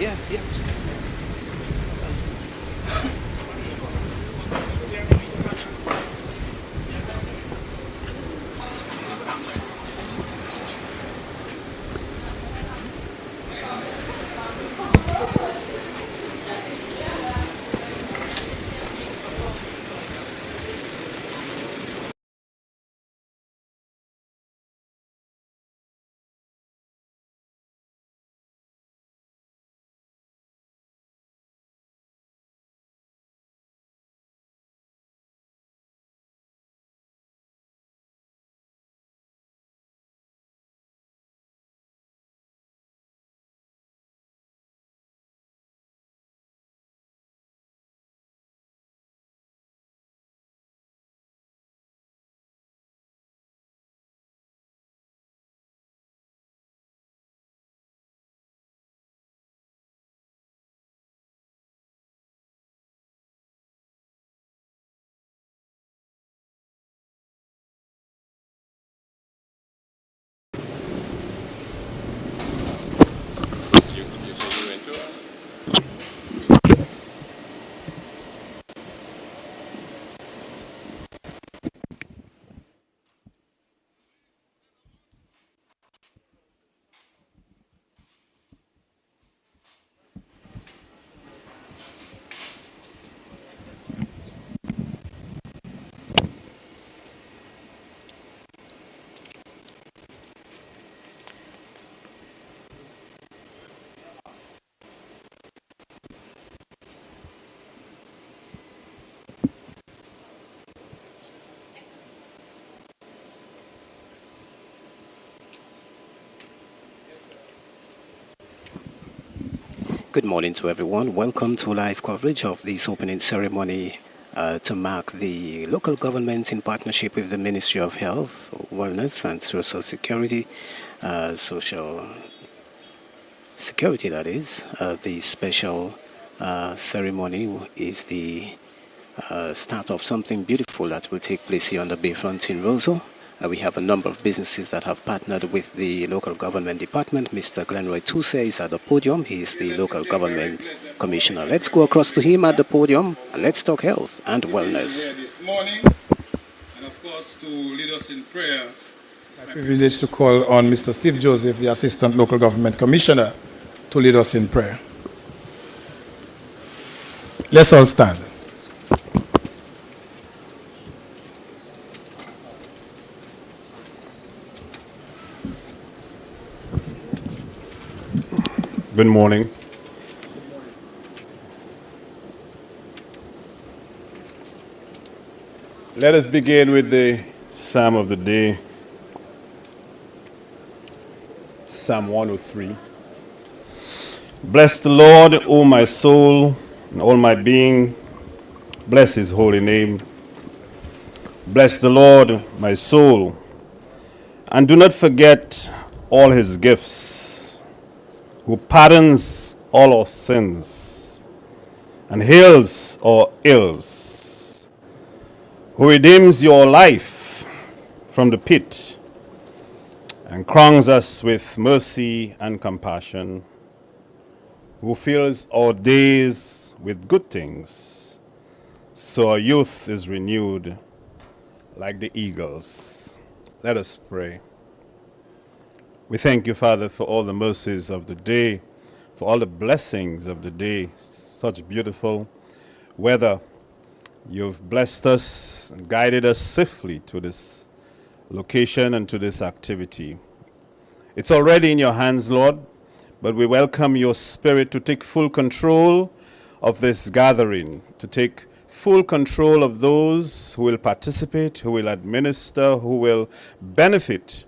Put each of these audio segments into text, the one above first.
Yeah, yeah. Good morning to everyone. Welcome to live coverage of this opening ceremony to mark the local government in partnership with the Ministry of Health, Wellness and Social Security, Social Security that is. The special ceremony is the start of something beautiful that will take place here on the Bayfront in Roseau. We have a number of businesses that have partnered with the local government department. Mr. Glenroy Tuse is at the podium. He is the local government commissioner. Let's go across to him at the podium and let's talk health and wellness. Here this morning, and of course to lead us in prayer. It's my privilege to call on Mr. Steve Joseph, the Assistant Local Government Commissioner, to lead us in prayer. Let's all stand. Good morning. Let us begin with the Psalm of the day, Psalm 103. Bless the Lord, O my soul, and all my being. Bless his holy name. Bless the Lord, my soul, and do not forget all his gifts, who pardons all our sins and heals our ills, who redeems your life from the pit and crowns us with mercy and compassion, who fills our days with good things, so our youth is renewed like the eagles. Let us pray. We thank you, Father, for all the mercies of the day, for all the blessings of the day, such beautiful weather. You've blessed us and guided us safely to this location and to this activity. It's already in your hands, Lord, but we welcome your Spirit to take full control of this gathering, to take full control of those who will participate, who will administer, who will benefit.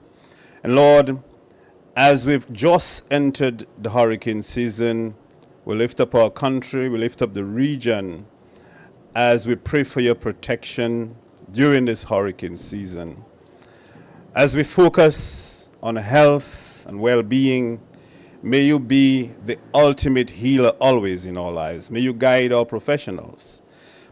And Lord, as we've just entered the hurricane season, we lift up our country, we lift up the region as we pray for your protection during this hurricane season. As we focus on health and well-being, may you be the ultimate healer always in our lives. May you guide our professionals.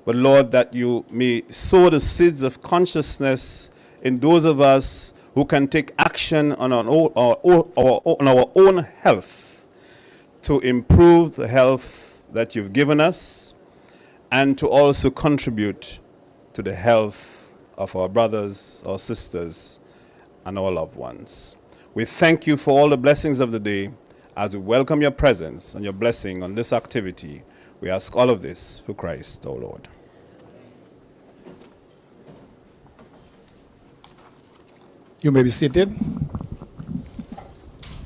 But Lord, that you may sow the seeds of consciousness in those of us who can take action on our own health to improve the health that you've given us and to also contribute to the health of our brothers, our sisters, and our loved ones. We thank you for all the blessings of the day as we welcome your presence and your blessing on this activity. We ask all of this for Christ, our Lord. You may be seated.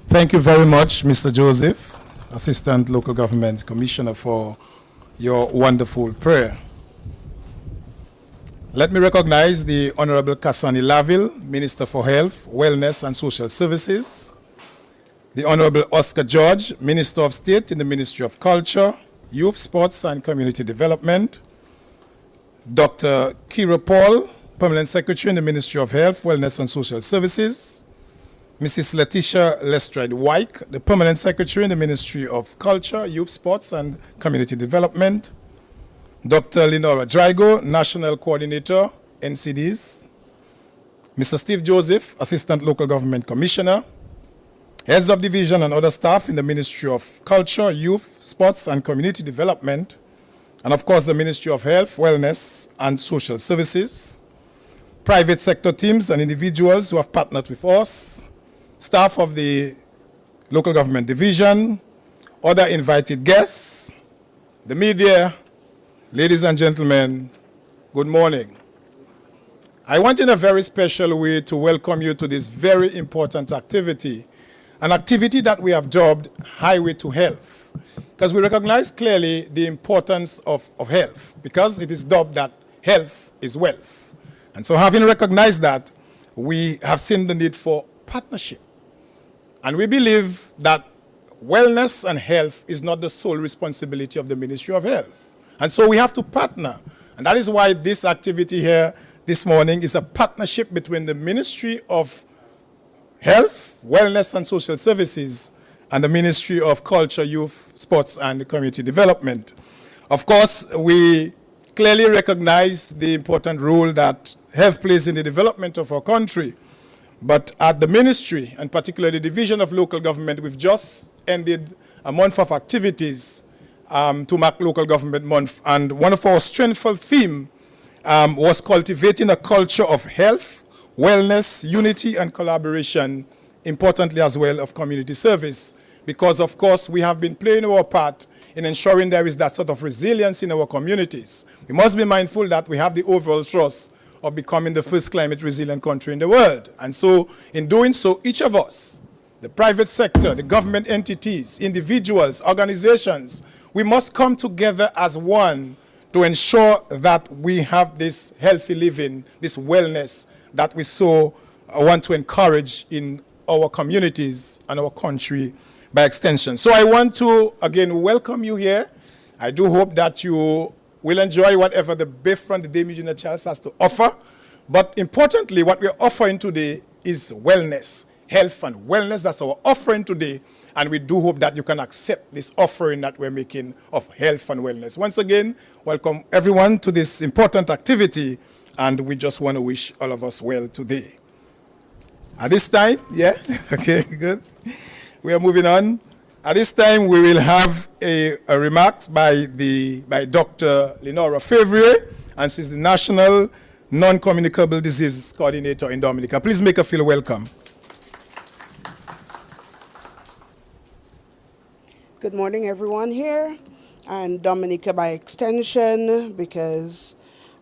Thank you very much, Mr. Joseph, Assistant Local Government Commissioner, for your wonderful prayer. Let me recognize the Honorable Kasani Laville, Minister for Health, Wellness and Social Services, the Honorable Oscar George, Minister of State in the Ministry of Culture, Youth, Sports and Community Development, Dr. Kira Paul, Permanent Secretary in the Ministry of Health, Wellness and Social Services, Mrs. Letitia Lestrade Wyke, the Permanent Secretary in the Ministry of Culture, Youth, Sports and Community Development, Dr. Lenora Drago, National Coordinator, NCDs, Mr. Steve Joseph, Assistant Local Government Commissioner, heads of division and other staff in the Ministry of Culture, Youth, Sports and Community Development, and of course the Ministry of Health, Wellness and Social Services, private sector teams and individuals who have partnered with us, staff of the Local Government Division, other invited guests, the media, ladies and gentlemen, good morning. I want in a very special way to welcome you to this very important activity, an activity that we have dubbed Highway to Health, because we recognize clearly the importance of health, because it is dubbed that health is wealth. And so having recognized that, we have seen the need for partnership. And we believe that wellness and health is not the sole responsibility of the Ministry of Health. And so we have to partner. And that is why this activity here this morning is a partnership between the Ministry of Health, Wellness and Social Services and the Ministry of Culture, Youth, Sports and Community Development. Of course, we clearly recognize the important role that health plays in the development of our country. But at the ministry, and particularly the Division of Local Government, we've just ended a month of activities to mark Local Government Month. And one of our strengthful themes was cultivating a culture of health, wellness, unity, and collaboration, importantly as well of community service. Because, of course, we have been playing our part in ensuring there is that sort of resilience in our communities. We must be mindful that we have the overall thrust of becoming the first climate resilient country in the world. And so, in doing so, each of us, the private sector, the government entities, individuals, organizations, we must come together as one to ensure that we have this healthy living, this wellness that we so want to encourage in our communities and our country by extension. So I want to, again, welcome you here. I do hope that you will enjoy whatever the Bayfront, the Dame Eugenia Charles has to offer. But importantly, what we're offering today is wellness, health and wellness. That's our offering today. And we do hope that you can accept this offering that we're making of health and wellness. Once again, welcome everyone to this important activity. And we just want to wish all of us well today. At this time, yeah, okay, good. We are moving on. At this time, we will have a remarks by Dr. Lenora Favre, and she's the National Non-Communicable Disease Coordinator in Dominica. Please make her feel welcome. Good morning, everyone here, and Dominica by extension, because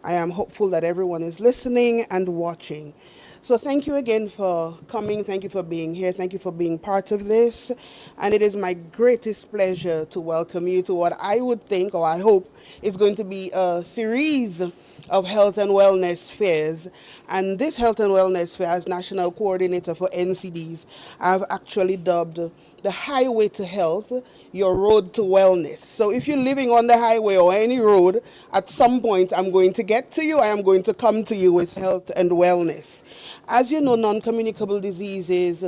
I am hopeful that everyone is listening and watching. So thank you again for coming. Thank you for being here. Thank you for being part of this. And it is my greatest pleasure to welcome you to what I would think, or I hope, is going to be a series of health and wellness fairs. And this health and wellness fair, as National Coordinator for NCDs, I've actually dubbed the Highway to Health, your road to wellness. So if you're living on the highway or any road, at some point I'm going to get to you. I am going to come to you with health and wellness. As you know, non-communicable diseases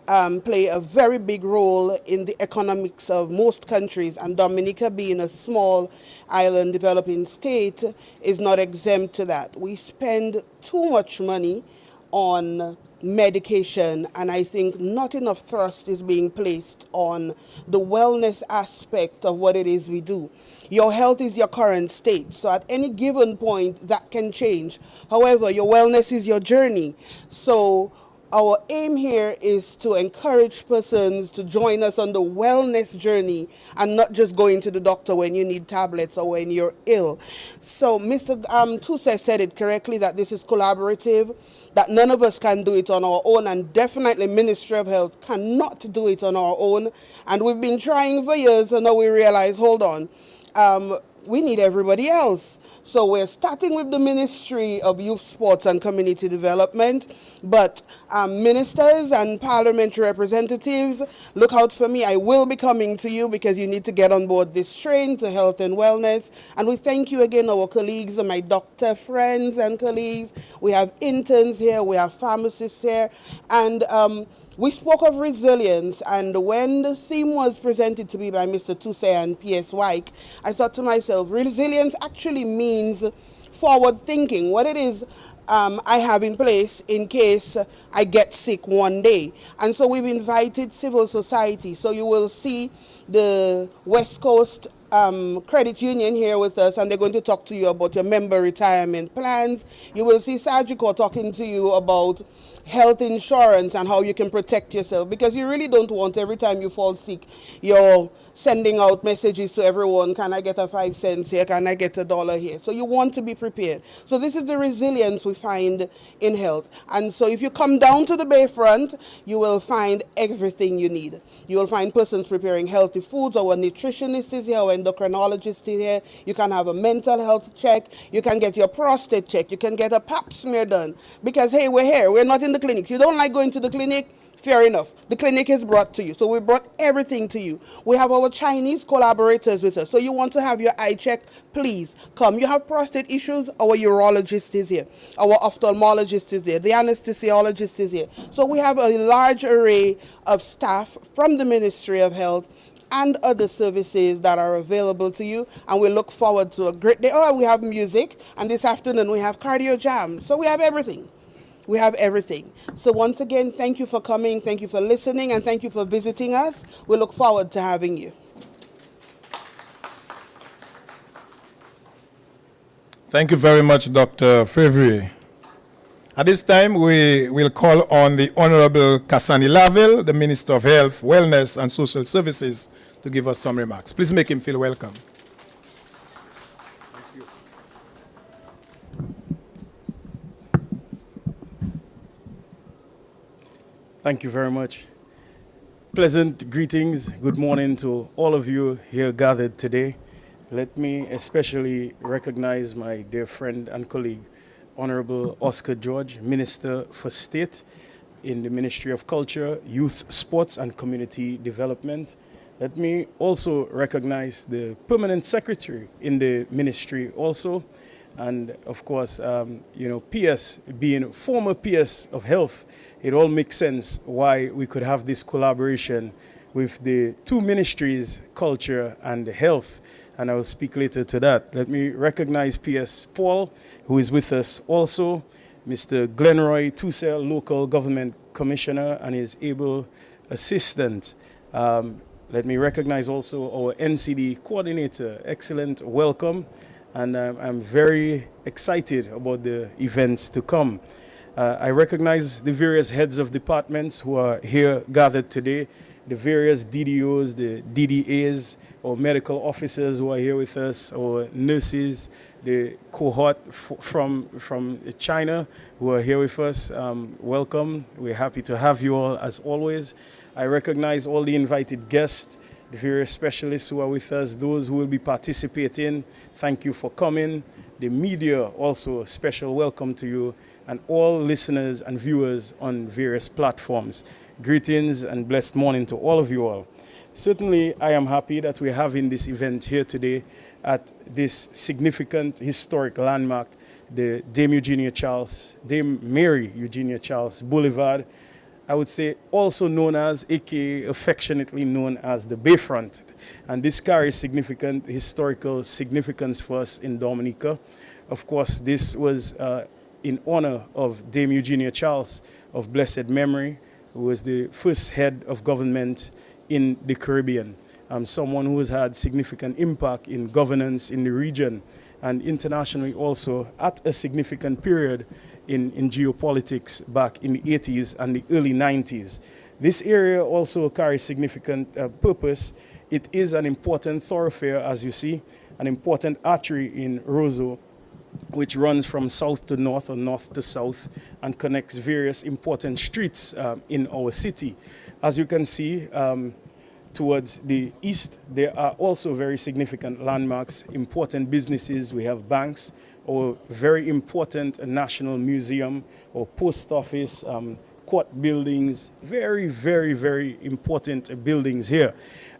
play a very big role in the economics of most countries, and Dominica, being a small island developing state, is not exempt to that. We spend too much money on medication, and I think not enough thrust is being placed on the wellness aspect of what it is we do. Your health is your current state, so at any given point that can change. However, your wellness is your journey. So our aim here is to encourage persons to join us on the wellness journey and not just going to the doctor when you need tablets or when you're ill. So Mr. Tuse said it correctly, that this is collaborative, that none of us can do it on our own, and definitely Ministry of Health cannot do it on our own. And we've been trying for years, and now we realize, hold on, we need everybody else. So we're starting with the Ministry of Youth, Sports and Community Development, but ministers and parliamentary representatives, look out for me. I will be coming to you because you need to get on board this train to health and wellness. And we thank you again, our colleagues and my doctor friends and colleagues. We have interns here, we have pharmacists here, and we spoke of resilience, and when the theme was presented to me by Mr. Tuse and P.S. Wyke, I thought to myself, resilience actually means forward thinking, what it is I have in place in case I get sick one day. And so we've invited civil society. So you will see the West Coast Credit Union here with us, and they're going to talk to you about your member retirement plans. You will see Sagicor talking to you about health insurance and how you can protect yourself, because you really don't want every time you fall sick you're sending out messages to everyone, can I get a 5 cents here, can I get $1 here? So you want to be prepared. So this is the resilience we find in health. And so if you come down to the Bayfront, you will find everything you need. You will find persons preparing healthy foods. Our nutritionist is here, our endocrinologist is here. You can have a mental health check. You can get your prostate check. You can get a pap smear done. Because, hey, we're here. We're not in the clinic. You don't like going to the clinic? Fair enough. The clinic is brought to you. So we brought everything to you. We have our Chinese collaborators with us. So you want to have your eye check, please come. You have prostate issues, our urologist is here. Our ophthalmologist is here. The anesthesiologist is here. So we have a large array of staff from the Ministry of Health and other services that are available to you, and we look forward to a great day. Oh, we have music, and this afternoon we have cardio jam. So we have everything. We have everything. So once again, thank you for coming, thank you for listening, and thank you for visiting us. We look forward to having you. Thank you very much, Dr. Fevrier. At this time, we will call on the Honorable Kasani Laville, the Minister of Health, Wellness and Social Services, to give us some remarks. Please make him feel welcome. Thank you very much. Pleasant greetings, good morning to all of you here gathered today. Let me especially recognize my dear friend and colleague, Honorable Oscar George, Minister for State in the Ministry of Culture, Youth, Sports and Community Development. Let me also recognize the Permanent Secretary in the ministry also. And of course, PS, being former PS of Health, it all makes sense why we could have this collaboration with the two ministries, Culture and Health. And I will speak later to that. Let me recognize PS Paul, who is with us also, Mr. Glenroy Tuse, Local Government Commissioner, and his able assistant. Let me recognize also our NCD Coordinator. Excellent welcome. And I'm very excited about the events to come. I recognize the various heads of departments who are here gathered today, the various DDOs, the DDAs, or medical officers who are here with us, or nurses, the cohort from China who are here with us. Welcome. We're happy to have you all as always. I recognize all the invited guests, the various specialists who are with us, those who will be participating. Thank you for coming. The media also, a special welcome to you, and all listeners and viewers on various platforms. Greetings and blessed morning to all of you all. Certainly, I am happy that we're having this event here today at this significant historic landmark, the Dame Mary Eugenia Charles Boulevard. I would say also known as, aka affectionately known as, the Bayfront. And this carries significant historical significance for us in Dominica. Of course, this was in honor of Dame Eugenia Charles, of blessed memory, who was the first head of government in the Caribbean, someone who has had significant impact in governance in the region and internationally also at a significant period in geopolitics back in the 80s and the early 90s. This area also carries significant purpose. It is an important thoroughfare, as you see, an important artery in Roseau, which runs from south to north or north to south and connects various important streets in our city. As you can see, towards the east, there are also very significant landmarks, important businesses. We have banks, or very important national museum, or post office, court buildings, very, very, very important buildings here.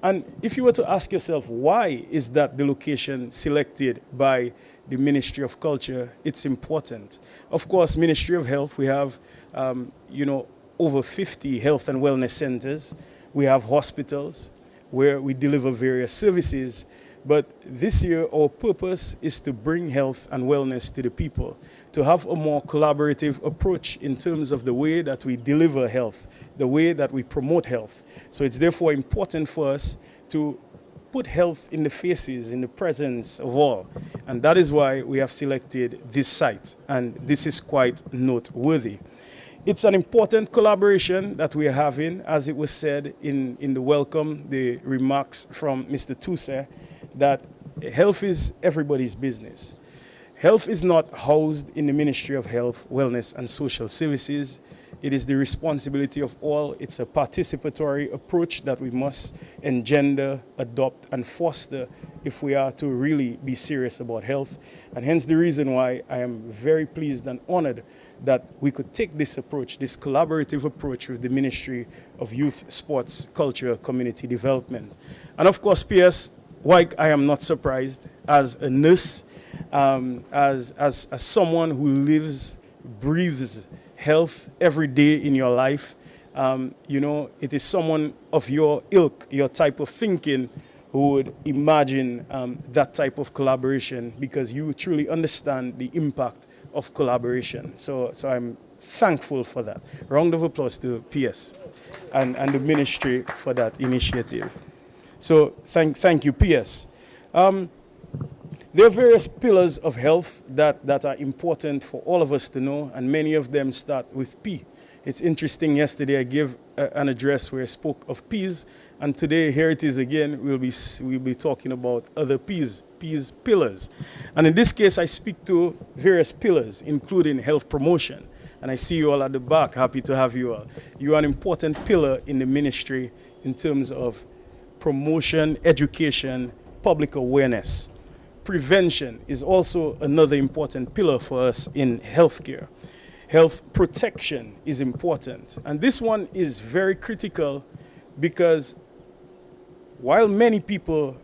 And if you were to ask yourself, why is that the location selected by the Ministry of Culture, it's important. Of course, Ministry of Health, we have, over 50 health and wellness centers. We have hospitals where we deliver various services. But this year, our purpose is to bring health and wellness to the people, to have a more collaborative approach in terms of the way that we deliver health, the way that we promote health. So it's therefore important for us to put health in the faces, in the presence of all. And that is why we have selected this site. And this is quite noteworthy. It's an important collaboration that we are having, as it was said in the welcome, the remarks from Mr. Tousse, that health is everybody's business. Health is not housed in the Ministry of Health, Wellness and Social Services. It is the responsibility of all. It's a participatory approach that we must engender, adopt, and foster if we are to really be serious about health. And hence the reason why I am very pleased and honored that we could take this approach, this collaborative approach with the Ministry of Youth, Sports, Culture, Community Development. And of course, PS, why I am not surprised as a nurse, as someone who lives, breathes health every day in your life. It is someone of your ilk, your type of thinking, who would imagine that type of collaboration, because you truly understand the impact of collaboration. So I'm thankful for that. Round of applause to PS and the ministry for that initiative. So thank you, PS. There are various pillars of health that are important for all of us to know, and many of them start with P. It's interesting, yesterday I gave an address where I spoke of P's, and today here it is again, we'll be talking about other P's pillars. And in this case, I speak to various pillars, including health promotion. And I see you all at the back, happy to have you all. You are an important pillar in the ministry in terms of promotion, education, public awareness. Prevention is also another important pillar for us in healthcare. Health protection is important. And this one is very critical because while many people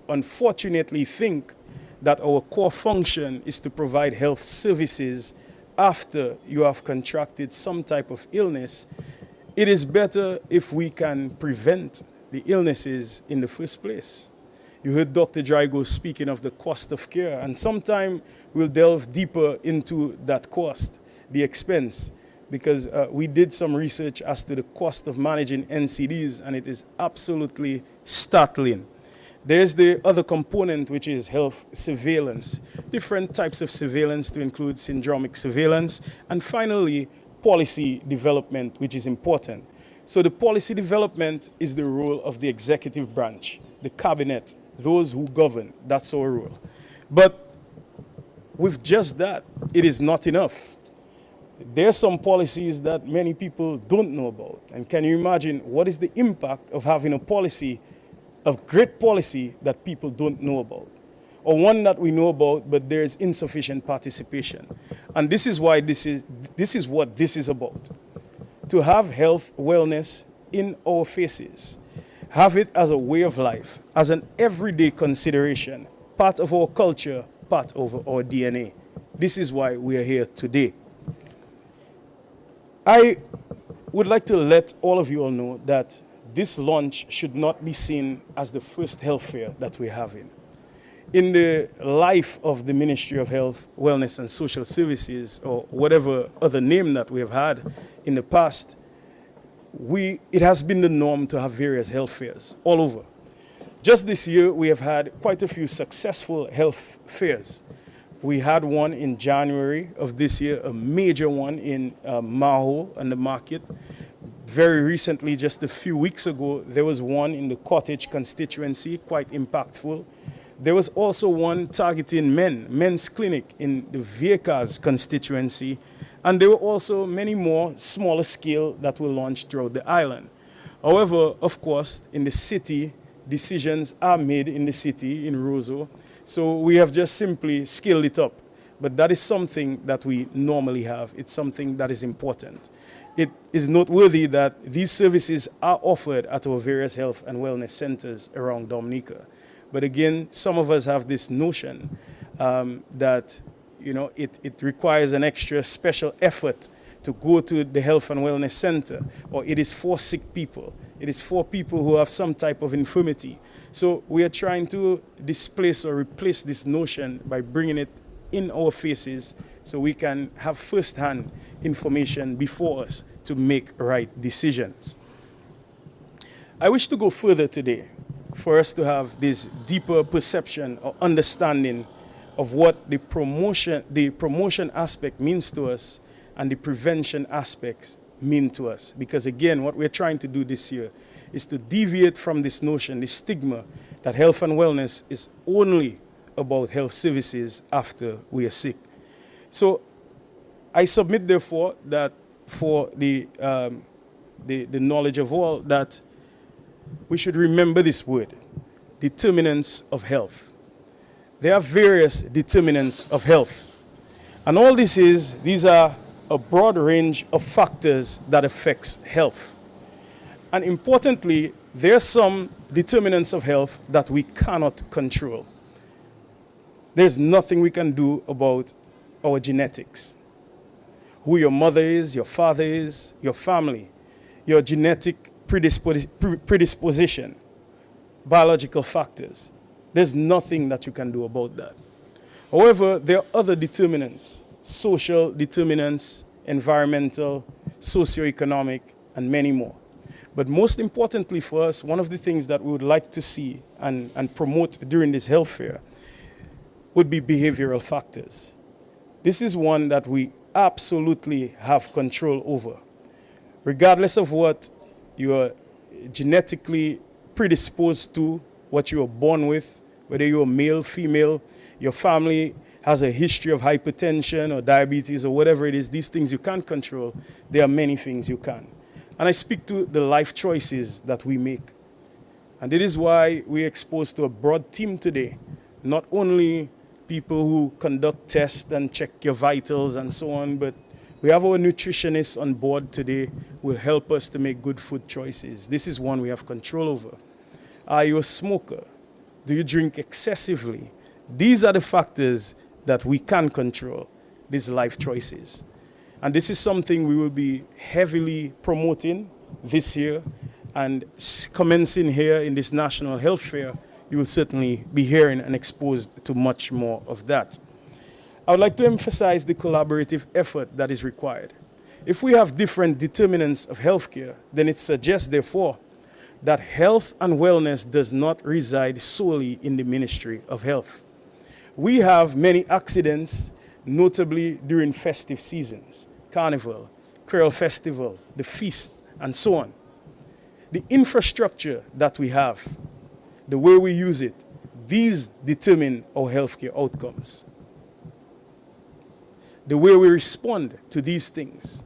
unfortunately think that our core function is to provide health services after you have contracted some type of illness, it is better if we can prevent the illnesses in the first place. You heard Dr. Drago speaking of the cost of care, and sometime we'll delve deeper into that cost, the expense, because we did some research as to the cost of managing NCDs, and it is absolutely startling. There's the other component, which is health surveillance, different types of surveillance to include syndromic surveillance, and finally, policy development, which is important. So the policy development is the role of the executive branch, the cabinet, those who govern. That's our role. But with just that, it is not enough. There are some policies that many people don't know about. And can you imagine what is the impact of having a policy, a great policy that people don't know about? Or one that we know about, but there's insufficient participation. And this is why this is what this is about. To have health, wellness in our faces. Have it as a way of life, as an everyday consideration, part of our culture, part of our DNA. This is why we are here today. I would like to let all of you all know that this launch should not be seen as the first health fair that we're having. in the life of the Ministry of Health, Wellness and Social Services, or whatever other name that we have had in the past, it has been the norm to have various health fairs all over. Just this year, we have had quite a few successful health fairs. We had one in January of this year, a major one in Maho and the market. Very recently, just a few weeks ago, there was one in the Cottage constituency, quite impactful. There was also one targeting men's clinic in the Viekas constituency, and there were also many more smaller scale that were launched throughout the island. However, of course, in the city, decisions are made in the city, in Roseau, so we have just simply scaled it up. But that is something that we normally have. It's something that is important. It is noteworthy that these services are offered at our various health and wellness centers around Dominica. But again, some of us have this notion that it requires an extra special effort to go to the health and wellness center, or it is for sick people. It is for people who have some type of infirmity. So we are trying to displace or replace this notion by bringing it in our faces so we can have first-hand information before us to make right decisions. I wish to go further today for us to have this deeper perception or understanding of what the promotion aspect means to us and the prevention aspects mean to us. Because again, what we're trying to do this year is to deviate from this notion, this stigma, that health and wellness is only about health services after we are sick. So I submit, therefore, that for the knowledge of all, that we should remember this word, determinants of health. There are various determinants of health. And all these are a broad range of factors that affects health. And importantly, there are some determinants of health that we cannot control. There's nothing we can do about our genetics. Who your mother is, your father is, your family, your genetic predisposition, biological factors. There's nothing that you can do about that. However, there are other determinants, social determinants, environmental, socioeconomic, and many more. But most importantly for us, one of the things that we would like to see and promote during this health fair would be behavioral factors. This is one that we absolutely have control over. Regardless of what you are genetically predisposed to, what you were born with, whether you're male, female, your family has a history of hypertension or diabetes or whatever it is, these things you can't control. There are many things you can. And I speak to the life choices that we make. And it is why we're exposed to a broad team today, not only people who conduct tests and check your vitals and so on, but we have our nutritionists on board today who will help us to make good food choices. This is one we have control over. Are you a smoker? Do you drink excessively? These are the factors that we can control, these life choices. And this is something we will be heavily promoting this year, and commencing here in this National Health Fair, you will certainly be hearing and exposed to much more of that. I would like to emphasize the collaborative effort that is required. If we have different determinants of healthcare, then it suggests, therefore, that health and wellness does not reside solely in the Ministry of Health. We have many accidents, notably during festive seasons, Carnival, Creole Festival, the feast, and so on. The infrastructure that we have, the way we use it, these determine our healthcare outcomes. The way we respond to these things,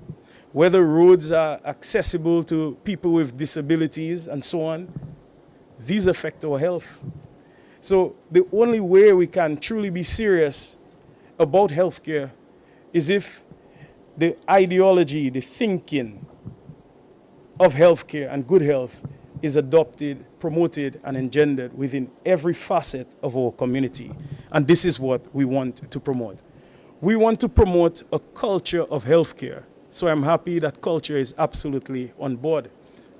whether roads are accessible to people with disabilities and so on, these affect our health. So the only way we can truly be serious about healthcare is if the ideology, the thinking of healthcare and good health is adopted, promoted, and engendered within every facet of our community. And this is what we want to promote. We want to promote a culture of healthcare. So I'm happy that culture is absolutely on board,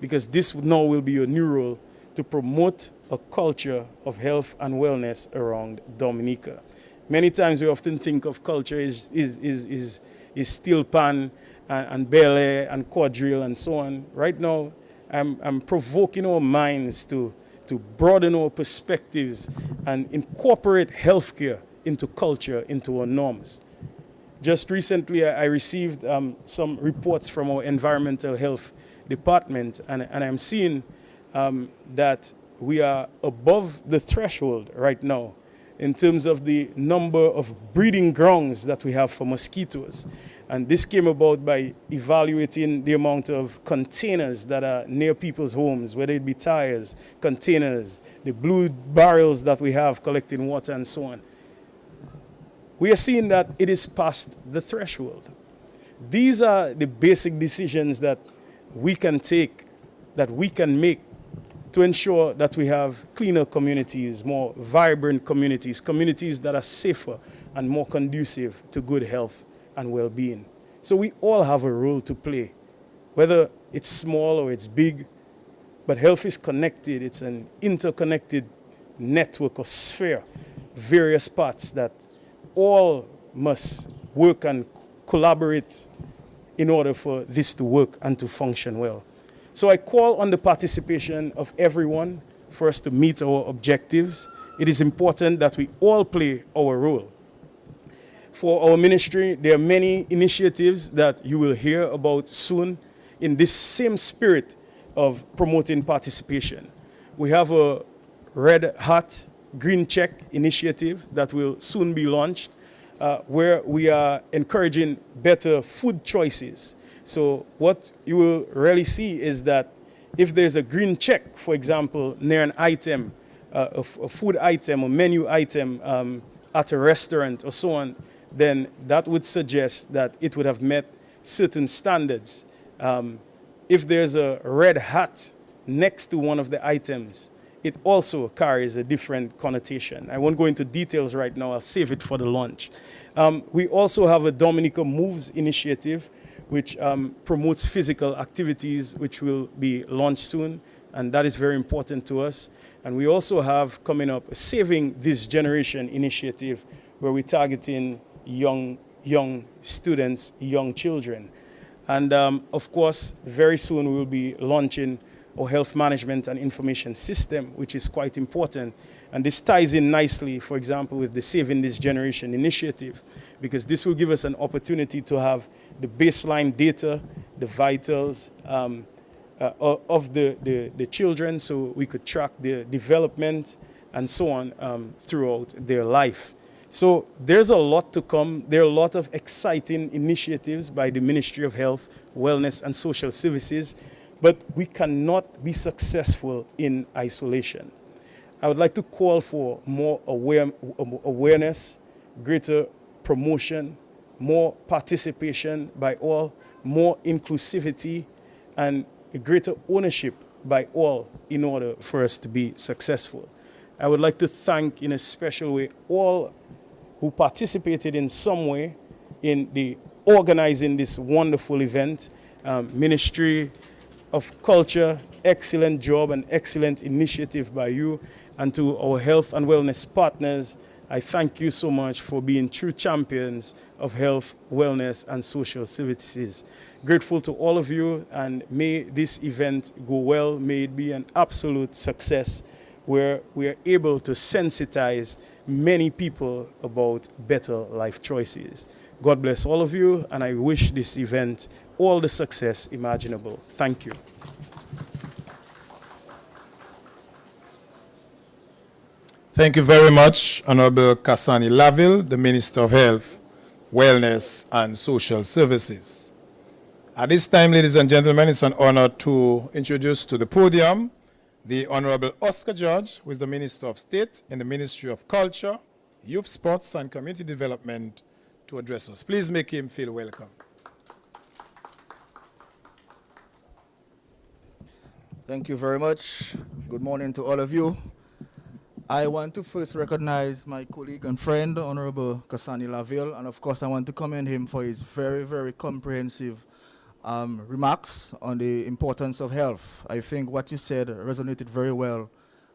because this now will be a new role to promote a culture of health and wellness around Dominica. Many times we often think of culture is steel pan and ballet and quadrille and so on. Right now, I'm provoking our minds to broaden our perspectives and incorporate healthcare into culture, into our norms. Just recently, I received some reports from our environmental health department, and I'm seeing that we are above the threshold right now in terms of the number of breeding grounds that we have for mosquitoes. And this came about by evaluating the amount of containers that are near people's homes, whether it be tires, containers, the blue barrels that we have collecting water and so on. We are seeing that it is past the threshold. These are the basic decisions that we can take, that we can make to ensure that we have cleaner communities, more vibrant communities, communities that are safer and more conducive to good health and well-being. So we all have a role to play, whether it's small or it's big, but health is connected. It's an interconnected network or sphere, various parts that all must work and collaborate in order for this to work and to function well. So I call on the participation of everyone for us to meet our objectives. It is important that we all play our role. For our ministry, there are many initiatives that you will hear about soon in this same spirit of promoting participation. We have a Red Hat Green Check initiative that will soon be launched, where we are encouraging better food choices. So what you will really see is that if there's a green check, for example, near an item, a food item or menu item at a restaurant or so on, then that would suggest that it would have met certain standards. If there's a red hat next to one of the items, it also carries a different connotation. I won't go into details right now. I'll save it for the launch. We also have a Dominica Moves initiative, which promotes physical activities, which will be launched soon, and that is very important to us. And we also have coming up a Saving This Generation initiative, where we're targeting young students, young children. And of course, very soon we will be launching our health management and information system, which is quite important. And this ties in nicely, for example, with the Saving This Generation initiative, because this will give us an opportunity to have the baseline data, the vitals of the children, so we could track their development and so on throughout their life. So there's a lot to come. There are a lot of exciting initiatives by the Ministry of Health, Wellness and Social Services, but we cannot be successful in isolation. I would like to call for more awareness, greater promotion, more participation by all, more inclusivity, and a greater ownership by all in order for us to be successful. I would like to thank in a special way all who participated in some way in the organizing this wonderful event. Ministry of Culture, excellent job and excellent initiative by you. And to our health and wellness partners, I thank you so much for being true champions of health, wellness, and social services. Grateful to all of you, and may this event go well. May it be an absolute success, where we are able to sensitize many people about better life choices. God bless all of you, and I wish this event all the success imaginable. Thank you. Thank you very much, Honorable Kasani Laville, the Minister of Health, Wellness and Social Services. At this time, ladies and gentlemen, it's an honor to introduce to the podium the Honorable Oscar George, who is the Minister of State in the Ministry of Culture, Youth, Sports and Community Development, to address us. Please make him feel welcome. Thank you very much. Good morning to all of you. I want to first recognize my colleague and friend, Honorable Kasani Laville, and of course I want to commend him for his very, very comprehensive remarks on the importance of health. I think what you said resonated very well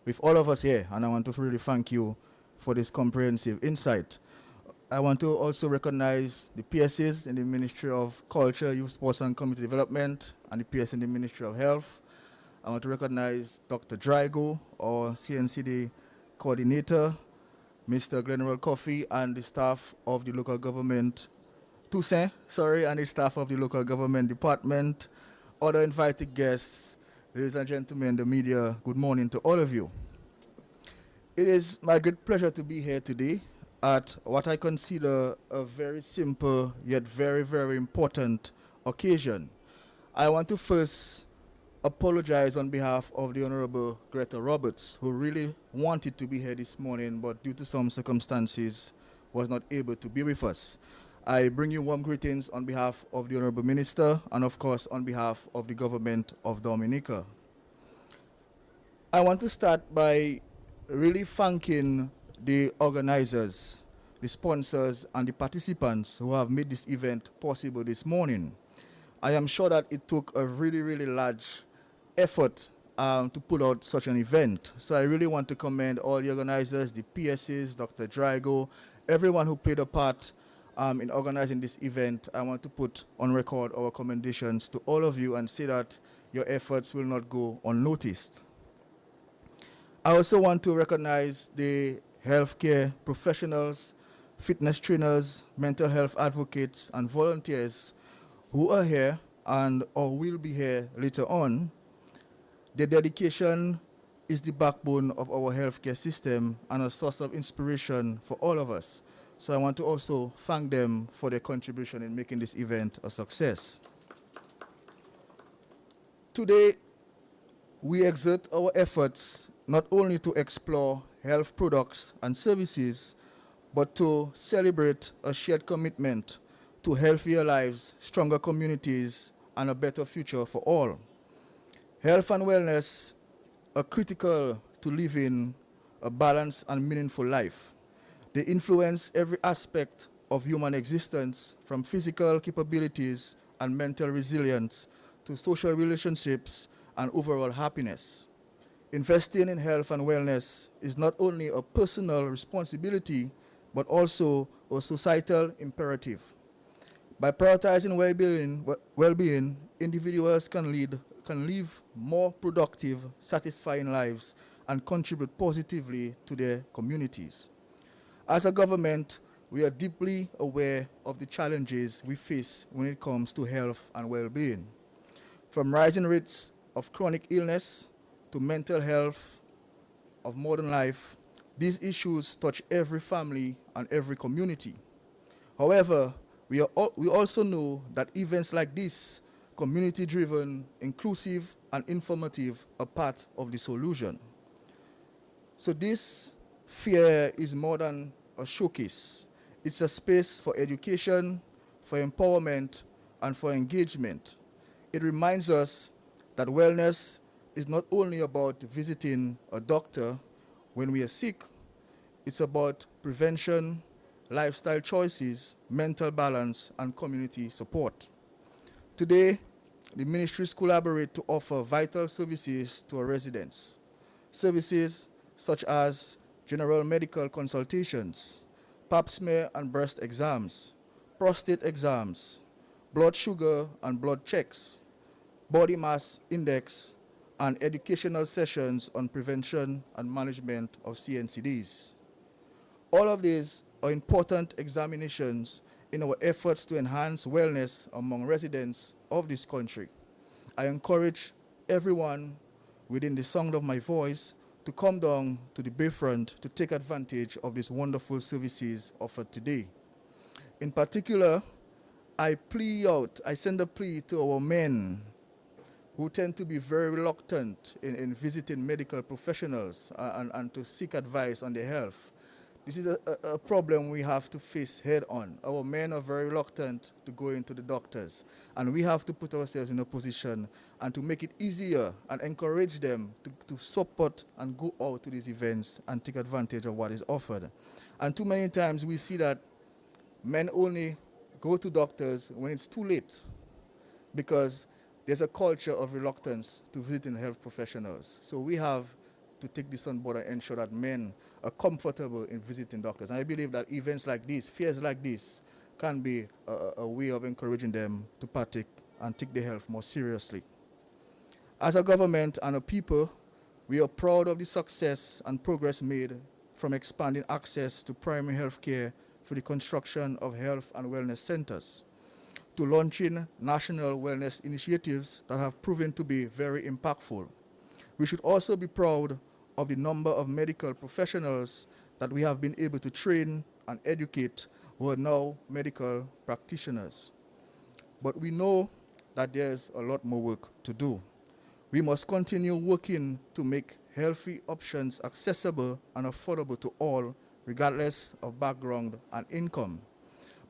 with all of us here, and I want to really thank you for this comprehensive insight. I want to also recognize the PSs in the Ministry of Culture, Youth, Sports and Community Development, and the PS in the Ministry of Health. I want to recognize Dr. Drago, our CNCD coordinator, Mr. Glenroy Coffey, and the staff of the local government, Toussaint, sorry, and the staff of the local government department, other invited guests, ladies and gentlemen, the media, good morning to all of you. It is my great pleasure to be here today at what I consider a very simple yet very, very important occasion. I want to first apologize on behalf of the Honorable Greta Roberts, who really wanted to be here this morning, but due to some circumstances was not able to be with us. I bring you warm greetings on behalf of the Honorable Minister and of course on behalf of the government of Dominica. I want to start by really thanking the organizers, the sponsors and the participants who have made this event possible this morning. I am sure that it took a really, really large effort to pull out such an event. So I really want to commend all the organizers, the PSs, Dr. Drago, everyone who played a part in organizing this event. I want to put on record our commendations to all of you and say that your efforts will not go unnoticed. I also want to recognize the healthcare professionals, fitness trainers, mental health advocates, and volunteers who are here and or will be here later on. Their dedication is the backbone of our healthcare system and a source of inspiration for all of us. So I want to also thank them for their contribution in making this event a success. Today, we exert our efforts not only to explore health products and services, but to celebrate a shared commitment to healthier lives, stronger communities, and a better future for all. Health and wellness are critical to living a balanced and meaningful life. They influence every aspect of human existence, from physical capabilities and mental resilience to social relationships and overall happiness. Investing in health and wellness is not only a personal responsibility, but also a societal imperative. By prioritizing well-being, individuals can live more productive, satisfying lives and contribute positively to their communities. As a government, we are deeply aware of the challenges we face when it comes to health and well-being. From rising rates of chronic illness to mental health of modern life, these issues touch every family and every community. However, we also know that events like this, community-driven, inclusive, and informative, are part of the solution. So this fair is more than a showcase. It's a space for education, for empowerment, and for engagement. It reminds us that wellness is not only about visiting a doctor when we are sick. It's about prevention, lifestyle choices, mental balance, and community support. Today, the ministries collaborate to offer vital services to our residents. Services such as general medical consultations, pap smear and breast exams, prostate exams, blood sugar and blood checks, body mass index, and educational sessions on prevention and management of CNCDs. All of these are important examinations in our efforts to enhance wellness among residents of this country. I encourage everyone within the sound of my voice to come down to the Bayfront to take advantage of these wonderful services offered today. In particular, I send a plea to our men who tend to be very reluctant in visiting medical professionals and to seek advice on their health. This is a problem we have to face head on. Our men are very reluctant to go into the doctors, and we have to put ourselves in a position and to make it easier and encourage them to support and go out to these events and take advantage of what is offered. And too many times we see that men only go to doctors when it's too late. because there's a culture of reluctance to visiting health professionals. So we have to take this on board and ensure that men are comfortable in visiting doctors. And I believe that events like this, fairs like this, can be a way of encouraging them to partake and take their health more seriously. As a government and a people, we are proud of the success and progress made from expanding access to primary health care through the construction of health and wellness centers, to launching national wellness initiatives that have proven to be very impactful. We should also be proud of the number of medical professionals that we have been able to train and educate who are now medical practitioners. But we know that there's a lot more work to do. We must continue working to make healthy options accessible and affordable to all, regardless of background and income.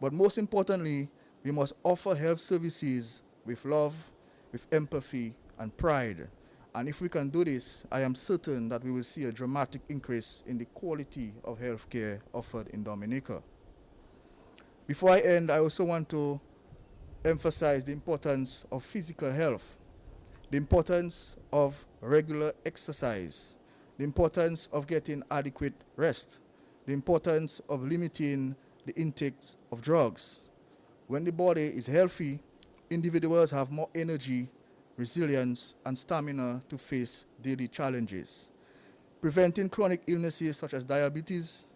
But most importantly, we must offer health services with love, with empathy, and pride. And if we can do this, I am certain that we will see a dramatic increase in the quality of health care offered in Dominica. Before I end, I also want to emphasize the importance of physical health, the importance of regular exercise, the importance of getting adequate rest, the importance of limiting the intake of drugs. When the body is healthy, individuals have more energy, resilience, and stamina to face daily challenges. Preventing chronic illnesses such as diabetes,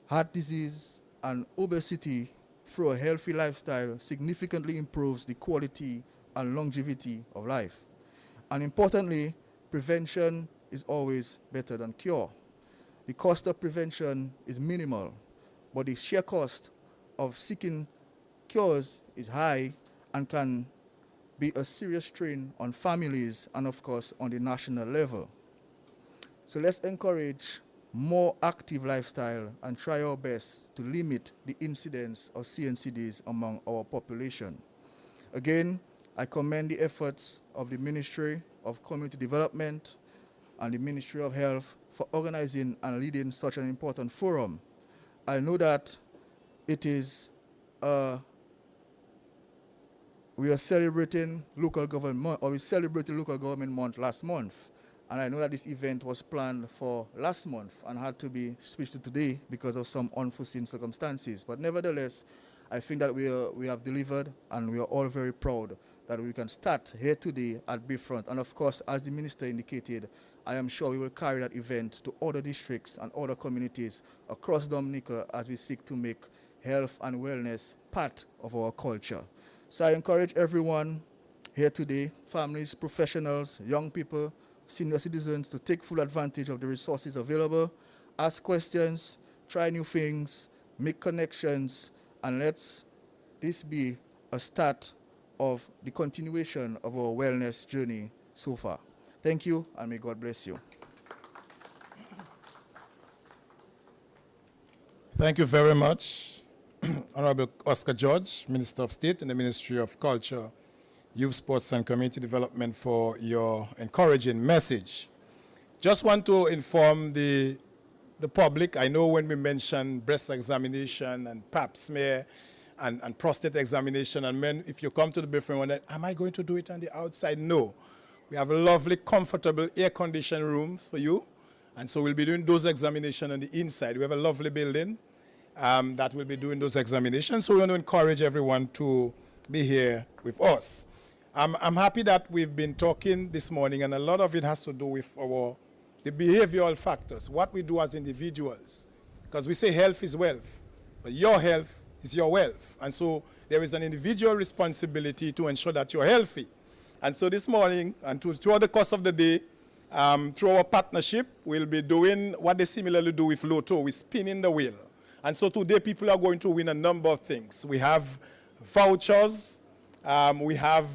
heart disease, and obesity through a healthy lifestyle significantly improves the quality and longevity of life. And importantly, prevention is always better than cure. The cost of prevention is minimal, but the sheer cost of seeking cures is high and can be a serious strain on families and, of course, on the national level. So let's encourage more active lifestyle and try our best to limit the incidence of CNCDs among our population. Again, I commend the efforts of the Ministry of Community Development and the Ministry of Health for organizing and leading such an important forum. I know that it is we are celebrating local government month, or we celebrated local government month last month. And I know that this event was planned for last month and had to be switched to today because of some unforeseen circumstances. But nevertheless, I think that we have delivered, and we are all very proud that we can start here today at Bayfront. And of course, as the minister indicated, I am sure we will carry that event to other districts and other communities across Dominica as we seek to make health and wellness part of our culture. So I encourage everyone here today, families, professionals, young people, senior citizens, to take full advantage of the resources available, ask questions, try new things, make connections, and let's this be a start of the continuation of our wellness journey so far. Thank you, and may God bless you. Thank you very much, Honorable Oscar George, Minister of State in the Ministry of Culture, Youth, Sports and Community Development, for your encouraging message. Just want to inform the public, I know when we mention breast examination and pap smear and prostate examination, and men, if you come to the Bayfront one, am I going to do it on the outside? No. We have lovely, comfortable, air-conditioned rooms for you, and so we'll be doing those examinations on the inside. We have a lovely building that will be doing those examinations, so we want to encourage everyone to be here with us. I'm happy that we've been talking this morning, and a lot of it has to do with the behavioral factors, what we do as individuals, because we say health is wealth, but your health is your wealth, and so there is an individual responsibility to ensure that you're healthy. And so this morning, and throughout the course of the day, through our partnership, we'll be doing what they similarly do with Lotto, we're spinning the wheel. And so today people are going to win a number of things. We have vouchers, we have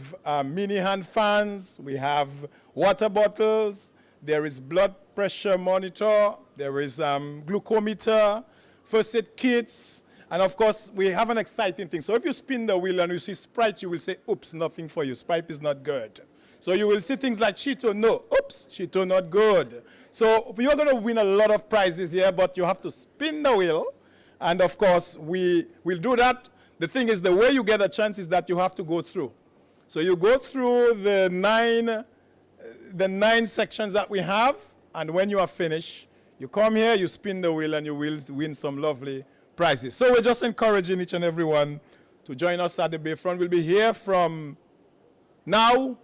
mini hand fans, we have water bottles, there is blood pressure monitor, there is glucometer, first aid kits, and of course we have an exciting thing. So if you spin the wheel and you see Sprite, you will say, oops, nothing for you, Sprite is not good. So you will see things like Cheeto, no, oops, Cheeto not good. So you're going to win a lot of prizes here, but you have to spin the wheel. And of course, we will do that. the thing is, the way you get a chance is that you have to go through. So you go through the nine sections that we have, and when you are finished, you come here, you spin the wheel, and you will win some lovely prizes. So we're just encouraging each and everyone to join us at the Bayfront. We'll be here from now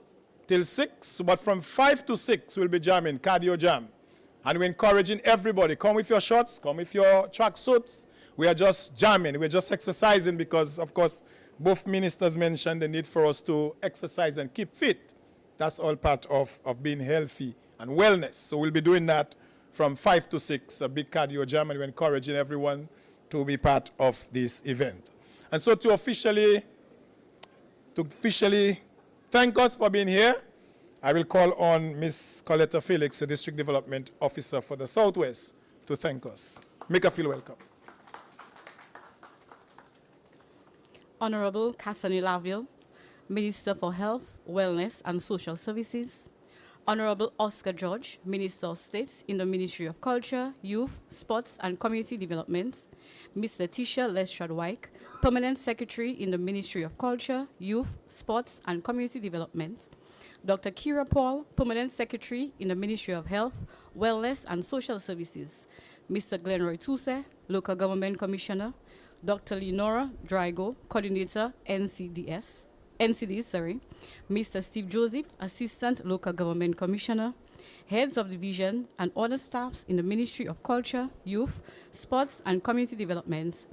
till 6, but from 5 to 6, we'll be jamming, cardio jam. And we're encouraging everybody, come with your shorts, come with your track suits. We are just jamming, we're just exercising because, of course, both ministers mentioned the need for us to exercise and keep fit. That's all part of being healthy and wellness. So we'll be doing that from 5 to 6, a big cardio jam, and we're encouraging everyone to be part of this event. And so to officially thank us for being here, I will call on Ms. Coletta Felix, the District Development Officer for the Southwest, to thank us. Make her feel welcome. Honorable Cassani Laville, Minister for Health, Wellness and Social Services. Honorable Oscar George, Minister of State in the Ministry of Culture, Youth, Sports and Community Development. Ms. Letitia Lestrade-Wyke, Permanent Secretary in the Ministry of Culture, Youth, Sports and Community Development. Dr. Kira Paul, Permanent Secretary in the Ministry of Health, Wellness and Social Services. Mr. Glenroy Tuse, Local Government Commissioner. Dr. Lenora Drago, Coordinator, NCDs. Mr. Steve Joseph, Assistant Local Government Commissioner. Heads of Division and other staffs in the Ministry of Culture, Youth, Sports and Community Development,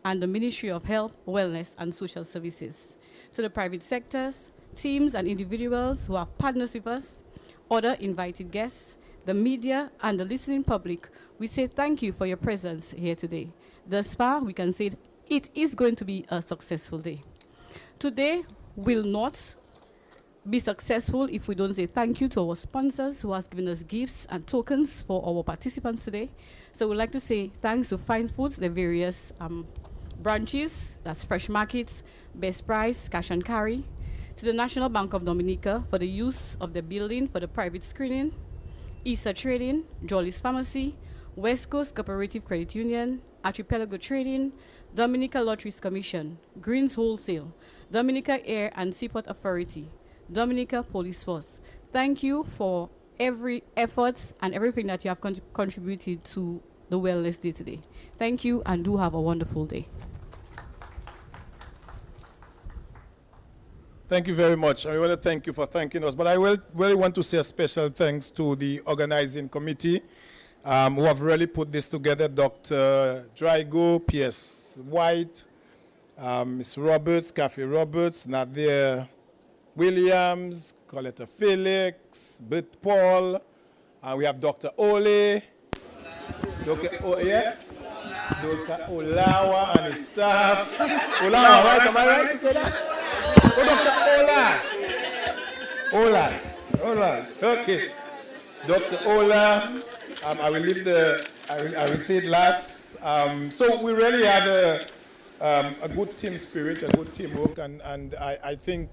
and the Ministry of Health, Wellness and Social Services. To the private sectors, teams and individuals who have partnered with us, other invited guests, the media, and the listening public, we say thank you for your presence here today. Thus far, we can say it is going to be a successful day. Today will not be successful if we don't say thank you to our sponsors who has given us gifts and tokens for our participants today. So we'd like to say thanks to Fine Foods, the various branches, that's Fresh Markets, Best Price, Cash and Carry, to the National Bank of Dominica for the use of the building for the private screening, ISA Trading, Jolly's Pharmacy, West Coast Cooperative Credit Union, Archipelago Trading, Dominica Lotteries Commission, Greens Wholesale, Dominica Air and Seaport Authority, Dominica Police Force. Thank you for every effort and everything that you have contributed to the Wellness Day today. Thank you and do have a wonderful day. Thank you very much. I want to thank you for thanking us, but I will really want to say a special thanks to the organizing committee who have really put this together. Dr. Drago, P.S. White, Ms. Roberts, Kathy Roberts, Nadia Williams, Coletta Felix, Bert Paul, we have Dr. Ole, Dr. Olawa and his staff. Olawa, right? Am I right to say that? Oh, Dr. Ola, okay. Dr. Ola, I will leave I will say it last. So we really had a good team spirit, a good teamwork, and I think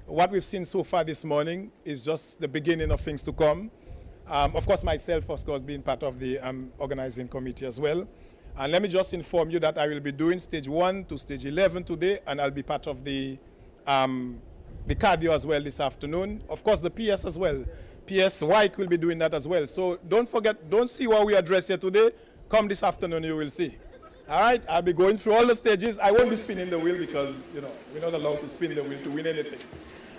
what we've seen so far this morning is just the beginning of things to come. Of course, myself, of course, being part of the organizing committee as well. And let me just inform you that I will be doing stage 1 to stage 11 today, and I'll be part of the cardio as well this afternoon. Of course, the PS as well. PS White will be doing that as well. So don't forget, don't see what we address here today. Come this afternoon, you will see. All right, I'll be going through all the stages. I won't be spinning the wheel because, you know, we're not allowed to spin the wheel to win anything.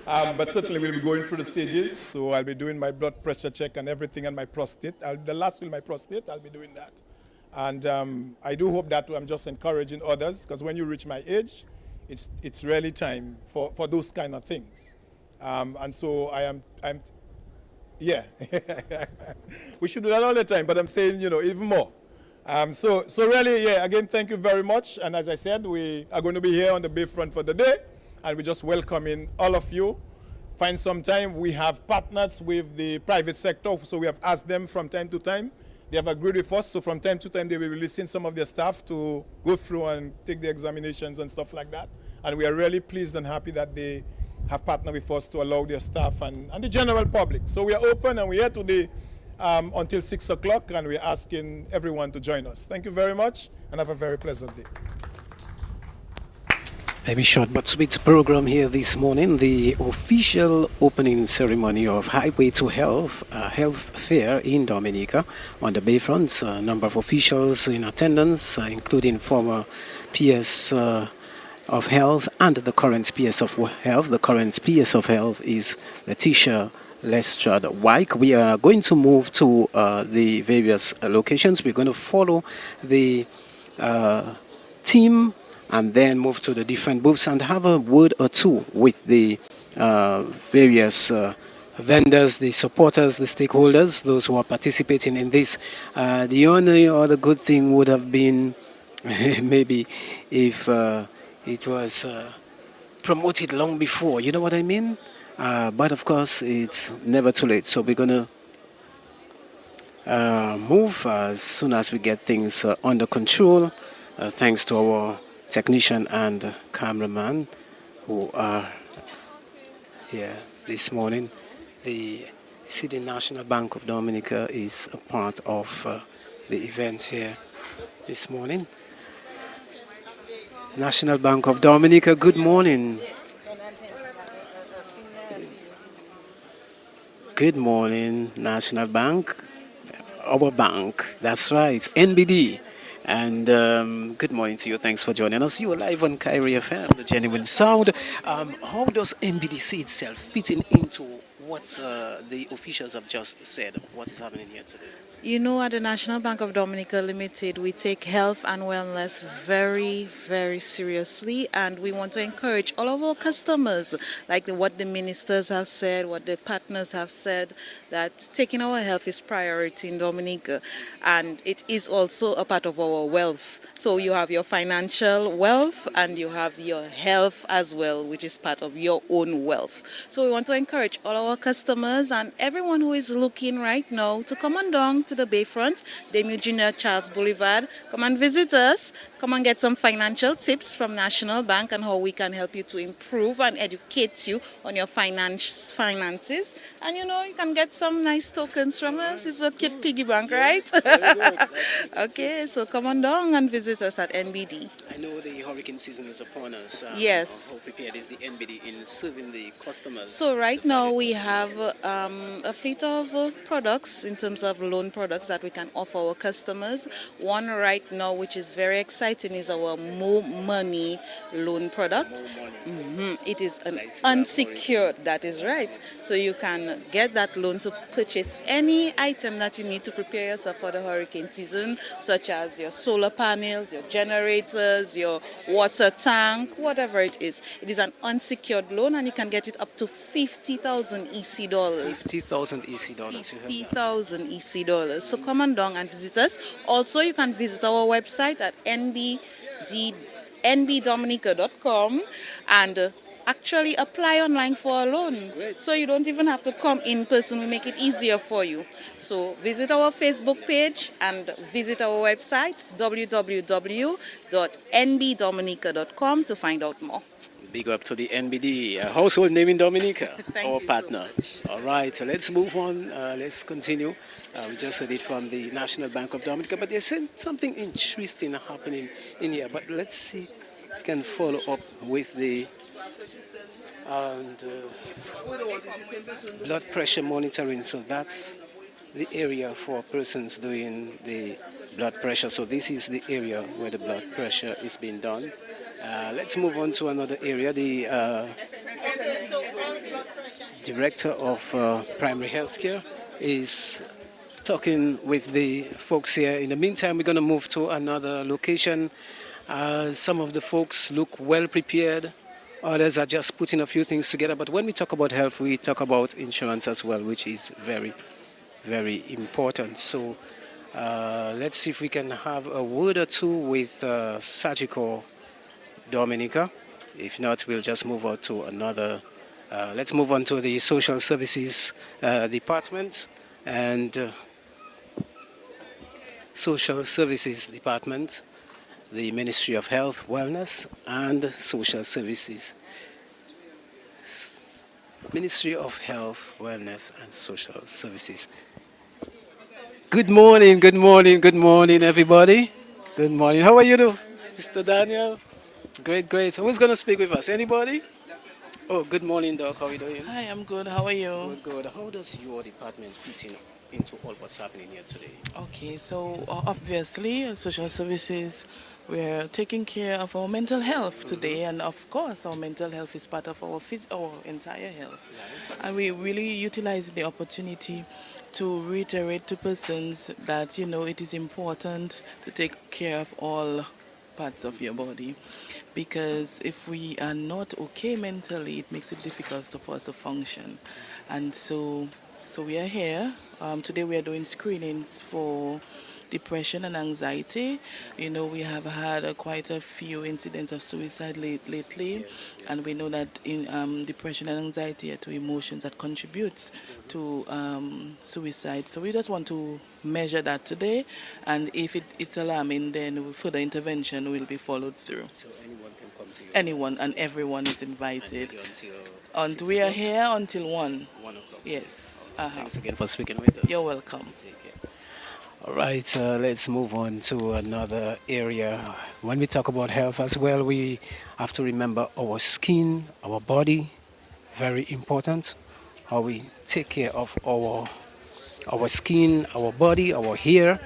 But certainly we'll be going through the stages. So I'll be doing my blood pressure check and everything, and my prostate. The last will my prostate, I'll be doing that. And I do hope that I'm just encouraging others, because when you reach my age, it's really time for those kind of things. And so yeah. We should do that all the time, but I'm saying, you know, even more. So really, yeah, again, thank you very much. And as I said, we are going to be here on the Bayfront for the day, and we're just welcoming all of you. Find some time. We have partners with the private sector, so we have asked them from time to time. They have agreed with us, so from time to time they will be releasing some of their staff to go through and take the examinations and stuff like that. And we are really pleased and happy that they have partnered with us to allow their staff and the general public. So we are open, and we're here today until 6 o'clock, and we're asking everyone to join us. Thank you very much, and have a very pleasant day. Very short but sweet program here this morning. The official opening ceremony of Highway to Health, health fair in Dominica. On the Bayfront, a number of officials in attendance, including former PS of Health and the current PS of Health. The current PS of Health is Letitia Lestrade Wyke. We are going to move to the various locations. We're going to follow the team and then move to the different booths and have a word or two with the various vendors, the supporters, the stakeholders, those who are participating in this. The only other good thing would have been maybe if it was promoted long before, you know what I mean? But of course, it's never too late. So we're going to move as soon as we get things under control, thanks to our technician and cameraman who are here this morning. The City National Bank of Dominica is a part of the events here this morning. National Bank of Dominica, good morning. Good morning, National Bank. Our bank, that's right, NBD. And good morning to you. Thanks for joining us. You are live on Kyrie FM, the genuine sound. How does NBD see itself fitting into what the officials have just said? What is happening here today? You know, at the National Bank of Dominica Limited, we take health and wellness very, very seriously, and we want to encourage all of our customers, like what the ministers have said, what the partners have said, that taking our health is priority in Dominica, and it is also a part of our wealth. So you have your financial wealth and you have your health as well, which is part of your own wealth. So we want to encourage all our customers and everyone who is looking right now to come on down to the Bayfront, Dame Eugenia Charles Boulevard. Come and visit us. Come and get some financial tips from National Bank and how we can help you to improve and educate you on your finances. And you know, you can get some nice tokens from us. It's a kid piggy bank, right? Okay, so come on down and visit us at NBD. I know the hurricane season is upon us. Yes. How prepared is the NBD in serving the customers? So right now we have a fleet of products in terms of loan products that we can offer our customers. One right now, which is very exciting, is our More Money loan product. It is an unsecured, that is right. So you can get that loan to purchase any item that you need to prepare yourself for the hurricane season, such as your solar panels, your generators, your water tank, whatever it is. It is an unsecured loan and you can get it up to 50,000 EC dollars. 50,000 EC dollars. 50,000 EC dollars. So come on down and visit us. Also, you can visit our website at nbdominica.com and actually apply online for a loan. Great. So you don't even have to come in person. We make it easier for you. So visit our Facebook page and visit our website www.nbdominica.com to find out more. Big up to the NBD, a household name in Dominica, Thank our you so partner. All right, so let's move on. Let's continue. We just heard it from the National Bank of Dominica, but there's something interesting happening in here. But let's see if we can follow up with the blood pressure monitoring. So that's the area for persons doing the blood pressure. So this is the area where the blood pressure is being done. Let's move on to another area. The Director of Primary Healthcare is talking with the folks here. In the meantime, we're going to move to another location. Some of the folks look well prepared. Others are just putting a few things together. But when we talk about health, we talk about insurance as well, which is very, very important. So let's see if we can have a word or two with Sagicor Dominica. If not, we'll just move on to another. Let's move on to the Social Services Department and Social Services Department, the Ministry of Health, Wellness and Social Services. Ministry of Health, Wellness and Social Services. Good morning, everybody. Good morning. How are you doing, Mr. Daniel? Great, great. So who's going to speak with us? Anybody? Oh, good morning, Doc. How are you doing? Hi, I'm good. How are you? Good, good. How does your department fit in into all what's happening here today? Okay, so obviously, social services, we're taking care of our mental health today, and of course, our mental health is part of our entire health. And we really utilize the opportunity to reiterate to persons that it is important to take care of all parts of your body, because if we are not okay mentally, it makes it difficult for us to function. And so we are here. Today we are doing screenings for depression and anxiety. We have had quite a few incidents of suicide lately, and we know that in depression and anxiety are two emotions that contributes to suicide. So we just want to measure that today, and if it's alarming, then further intervention will be followed through. So anyone can come to you? Anyone and everyone is invited. And And we are here until 1. 1 o'clock. Yes. Thanks again for speaking with us. You're welcome. Take care. All right, let's move on to another area. When we talk about health as well, we have to remember our skin, our body, very important. How we take care of our skin, our body, our hair.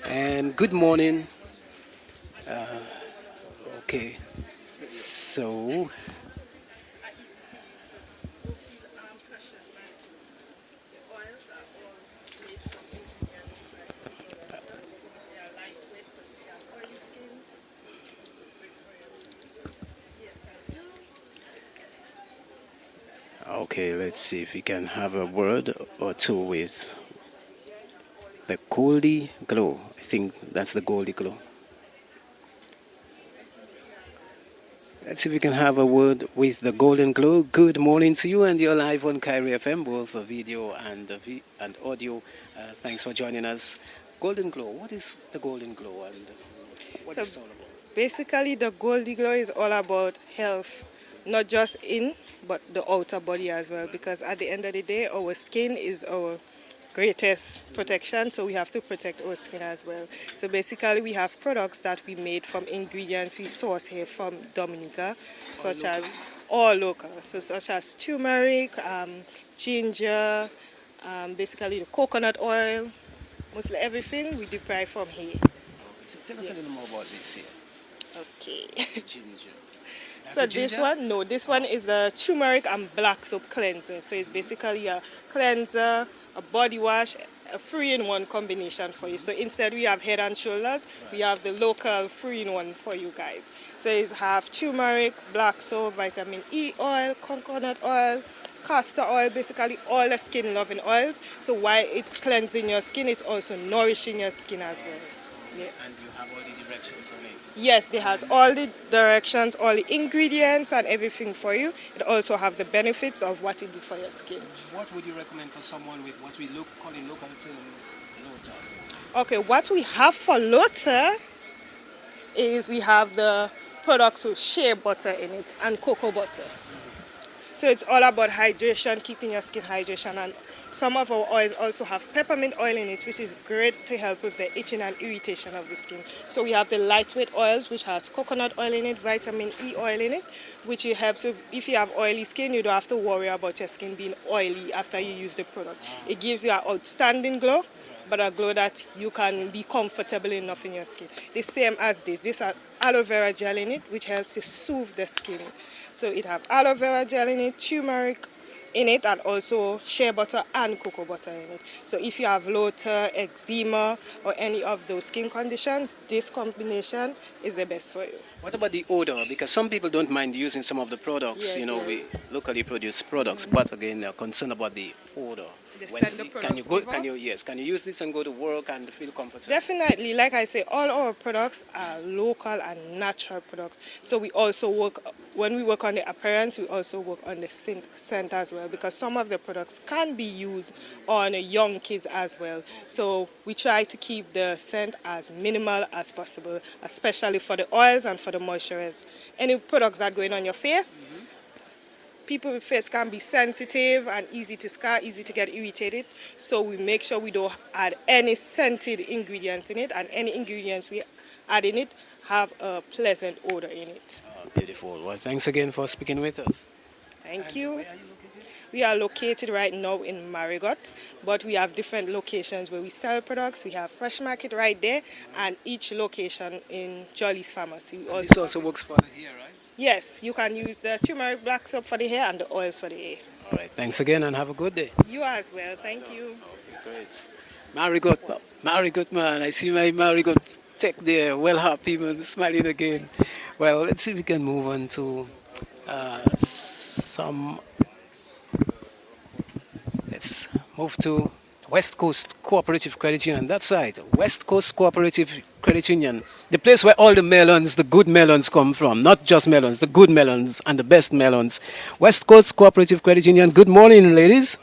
And good morning. Okay, so okay, let's see if we can have a word or two with the Goldie Glow. I think that's the Goldie Glow. Let's see if we can have a word with the Golden Glow. Good morning to you, and you're live on Kyrie FM, both the video and and audio. Thanks for joining us. Golden Glow, what is the Golden Glow and what is it all about? Basically, the Goldie Glow is all about health, not just in, but the outer body as well. Because at the end of the day, our skin is our greatest protection, so we have to protect our skin as well. So basically, we have products that we made from ingredients we source here from Dominica, such as all local, so such as turmeric, ginger, basically the coconut oil, mostly everything we derive from here. So tell us a little more about this here. Okay. Ginger. That's So a this ginger? one, no, this one is the turmeric and black soap cleanser. So it's basically a cleanser, a body wash, a 3-in-1 combination for you. So instead we have Head and Shoulders, we have the local 3-in-1 for you guys. So it's have turmeric, black soap, vitamin E oil, coconut oil, castor oil, basically all the skin loving oils. So while it's cleansing your skin, it's also nourishing your skin as well. Yes. And you have all the directions on it. Yes, they have all the directions, all the ingredients and everything for you. It also have the benefits of what it do for your skin. What would you recommend for someone with what we call in local terms low top? Okay, what we have for Lotta is we have the products with shea butter in it and cocoa butter. So it's all about hydration, keeping your skin hydration, and some of our oils also have peppermint oil in it, which is great to help with the itching and irritation of the skin. So we have the lightweight oils, which has coconut oil in it, vitamin E oil in it, which it helps if you have oily skin, you don't have to worry about your skin being oily after you use the product. It gives you an outstanding glow, but a glow that you can be comfortable enough in your skin. The same as this has aloe vera gel in it, which helps to soothe the skin. So it have aloe vera gel in it, turmeric in it, and also shea butter and cocoa butter in it. So if you have Lotta, eczema, or any of those skin conditions, this combination is the best for you. What about the odor? Because some people don't mind using some of the products. Yes, yes. We locally produce products, but again, they're concerned about the odor. The When- scent the can you products go? give off? Can you use this and go to work and feel comfortable? Definitely, like I say, all our products are local and natural products. So we also work, when we work on the appearance, we also work on the scent as well, because some of the products can be used on young kids as well. So we try to keep the scent as minimal as possible, especially for the oils and for the moisturizers. Any products that go in on your face, people with face can be sensitive and easy to scar, easy to get irritated. So we make sure we don't add any scented ingredients in it, and any ingredients we add in it have a pleasant odor in it. Beautiful. Well, thanks again for speaking with us. Thank you. We are located right now in Marigot, but we have different locations where we sell products. We have Fresh Market right there, and each location in Jolly's Pharmacy. This also works for the hair, right? Yes, you can use the turmeric black soap for the hair and the oils for the hair. All right. Thanks again and have a good day. You as well. Thank you. Great. Marigot, man. I see my Marigot tech there. Well happy, man. Smiling again. Well, let's see if we can move on to some. Let's move to West Coast Cooperative Credit Union. That side, West Coast Cooperative Credit Union, the place where all the melons, the good melons come from. Not just melons, the good melons and the best melons. West Coast Cooperative Credit Union. Good morning, ladies.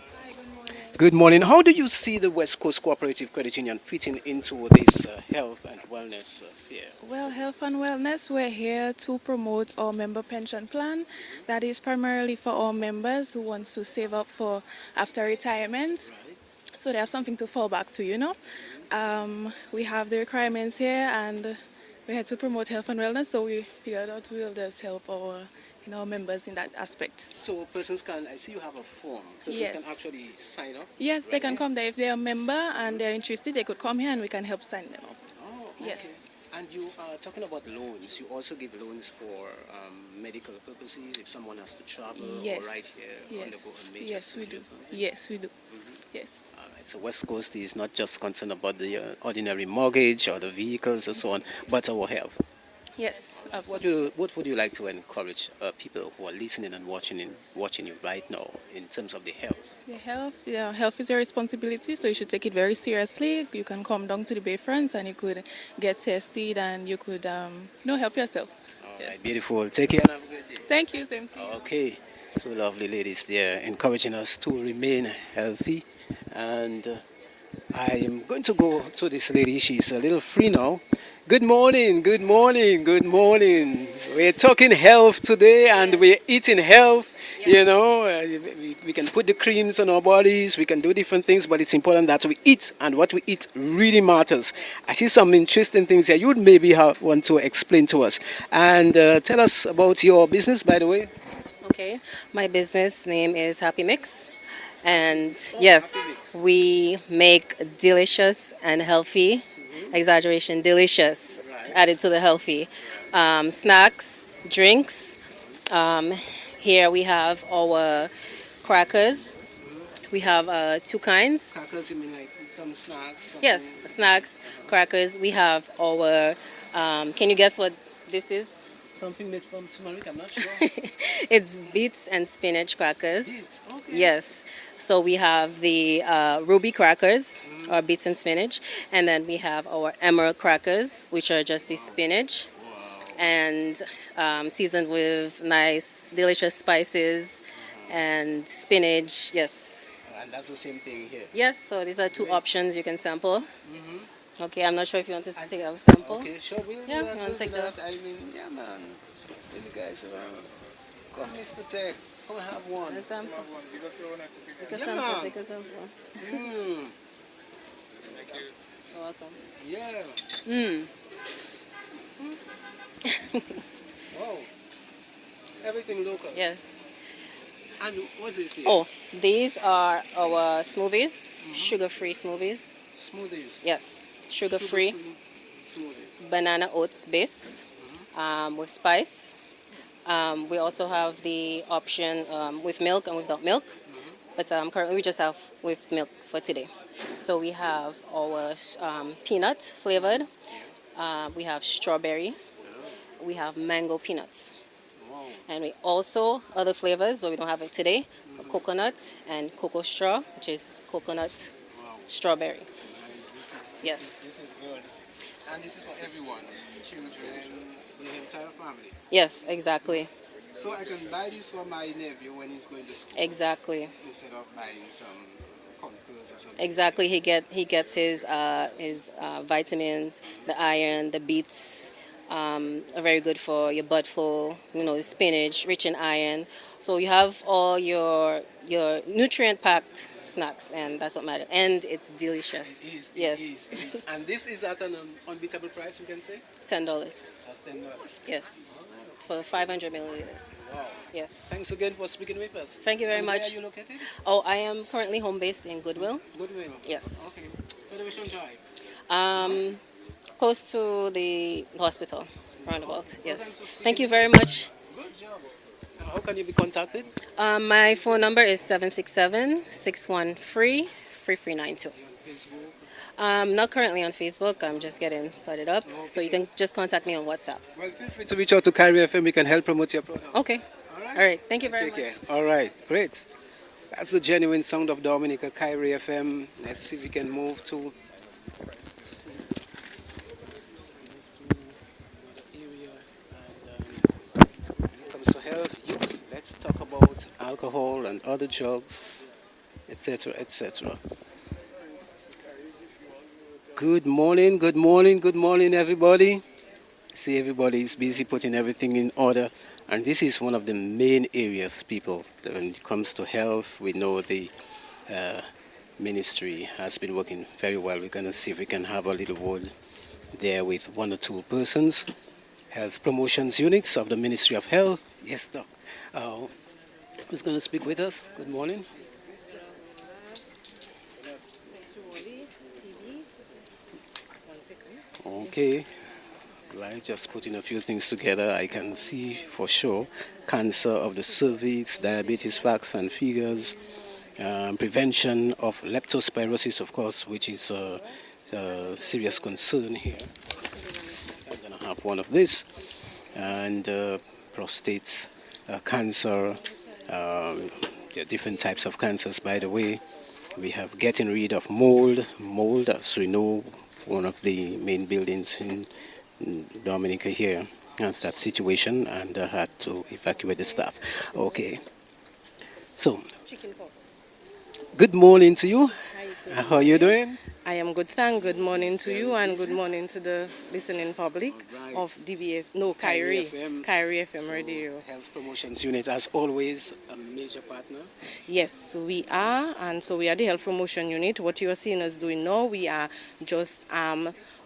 Good morning. How do you see the West Coast Cooperative Credit Union fitting into this health and wellness fair? Well, health and wellness, we're here to promote our member pension plan. That is primarily for our members who want to save up for after retirement. So they have something to fall back to, you know. We have the requirements here and we're here to promote health and wellness. So we figured out we'll just help our members in that aspect. So persons can, I see you have a form. Persons Yes. can actually sign up? Yes, they can come there. If they're a member and they're interested, they could come here and we can help sign them up. Oh, okay. Yes. And you are talking about loans. You also give loans for medical purposes if someone has to travel Yes. or right here undergo a major Yes, we do. surgery or something? Yes, we do. Yes. All right. So West Coast is not just concerned about the ordinary mortgage or the vehicles and so on, but our health. Yes, absolutely. What would you like to encourage people who are listening and watching you right now in terms of the health? The health is your responsibility, so you should take it very seriously. You can come down to the Bayfronts and you could get tested and you could help yourself. All right, beautiful. Take care and have a good day. Thank you, same to you. Okay, so lovely ladies there encouraging us to remain healthy. And I am going to go to this lady. She's a little free now. Good morning, good morning, good morning. We're talking health today and we're eating health. You know, we can put the creams on our bodies, we can do different things, but it's important that we eat, and what we eat really matters. I see some interesting things here. You would maybe want to explain to us. And tell us about your business, by the way. Okay, my business name is Happy Mix. And yes, we make delicious and healthy, exaggeration, delicious, added to the healthy, snacks, drinks. Here we have our crackers. We have two kinds. Crackers, you mean like some snacks? Yes, snacks, crackers. We have our, can you guess what this is? Something made from turmeric, I'm not sure. It's beets and spinach crackers. Beets, okay. Yes. So we have the ruby crackers, or beets and spinach, and then we have our emerald crackers, which are just the spinach, and seasoned with nice, delicious spices and spinach. Yes. And that's the same thing here. Yes. So these are two options you can sample. Okay. I'm not sure if you want to take a sample. Okay, sure. We'll Yeah, do that, you want we'll to take do that? that. I mean, yeah, man. Bring the guys around. Come, Mr. Tech. Come have one. A sample. Take a Yeah, sample. man. Take a sample. Mm. You're welcome. Yeah. Wow. Everything local. Yes. And what's this here? Oh, these are our smoothies, sugar-free smoothies. Smoothies. Yes, sugar-free, Smoothies. banana oats based with spice. We also have the option with milk and without milk, but currently we just have with milk for today. So we have our peanut flavored, we have strawberry, we have mango peanuts. And we also, other flavors, but we don't have it today, coconut and cocoa straw, which is coconut strawberry. Yes. This is good. And this is for everyone, children, the entire family. Yes, exactly. So I can buy this for my nephew when he's going to school. Exactly. Instead of buying some cornflakes or something. Exactly. He gets his vitamins, the iron, the beets, are very good for your blood flow. You know, the spinach, rich in iron. So you have all your nutrient-packed snacks, and that's what matters. And it's delicious. It is. Yes. It is. And this is at an unbeatable price, we can say? $10. That's $10. Yes. For 500 milliliters. Wow. Yes. Thanks again for speaking with us. Thank you very And much. Where are you located? Oh, I am currently home based in Goodwill. Goodwill. Yes. Okay. Federation Drive. Close to the hospital, roundabout. Yes. Thank you very much. Good job. How can you be contacted? My phone number is 767-613-3392. Not currently on Facebook. I'm just getting started up. So you can just contact me on WhatsApp. Well, feel free to reach out to Kyrie FM. We can help promote your product. Okay. All right. Thank you very much. Take care. All right. Great. That's the genuine sound of Dominica, Kyrie FM. Let's see if we can move to when it comes to health, youth, let's talk about alcohol and other drugs, etc., etc. Good morning, good morning, good morning, everybody. See, everybody is busy putting everything in order, and this is one of the main areas, people, that when it comes to health. We know the ministry has been working very well. We're going to see if we can have a little word there with one or two persons. Health promotions units of the Ministry of Health. Yes, Doc. Who's going to speak with us? Good morning. Okay. Right, just putting a few things together. I can see for sure cancer of the cervix, diabetes facts and figures, prevention of leptospirosis, of course, which is a serious concern here. I'm going to have one of this. And prostate cancer, there are different types of cancers, by the way. We have getting rid of mold. Mold, as we know, one of the main buildings in Dominica here has that situation, and had to evacuate the staff. Okay. So, good morning to you. How are you doing? I am good, thank. Good morning to you and good morning to the listening public of Kyrie FM Radio. Health Promotions Unit, as always, a major partner. Yes, we are, and so we are the Health Promotion Unit. What you are seeing us doing now, we are just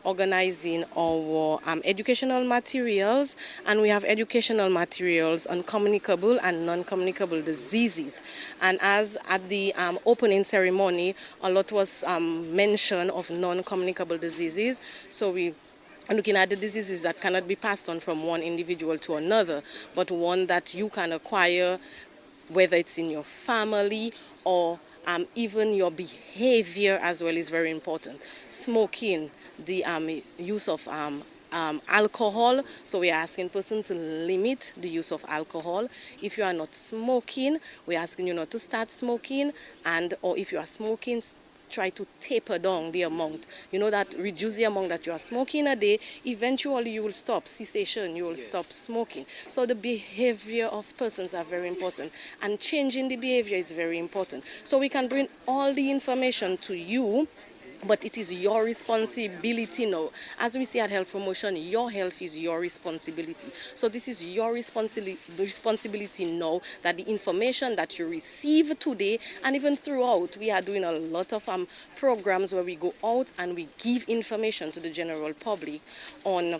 organizing our educational materials, and we have educational materials on communicable and non-communicable diseases. And as at the opening ceremony, a lot was mentioned of non-communicable diseases. So we are looking at the diseases that cannot be passed on from one individual to another, but one that you can acquire, whether it's in your family or even your behavior as well is very important. Smoking, the use of alcohol, so we are asking person to limit the use of alcohol. If you are not smoking, we're asking you not to start smoking, and or if you are smoking, try to taper down the amount. You know that reduce the amount that you are smoking a day, eventually you will stop, cessation, you will stop smoking. So the behavior of persons are very important, and changing the behavior is very important. So we can bring all the information to you, but it is your responsibility now. As we say at Health Promotion, your health is your responsibility. So this is your responsibility now, that the information that you receive today and even throughout, we are doing a lot of programs where we go out and we give information to the general public on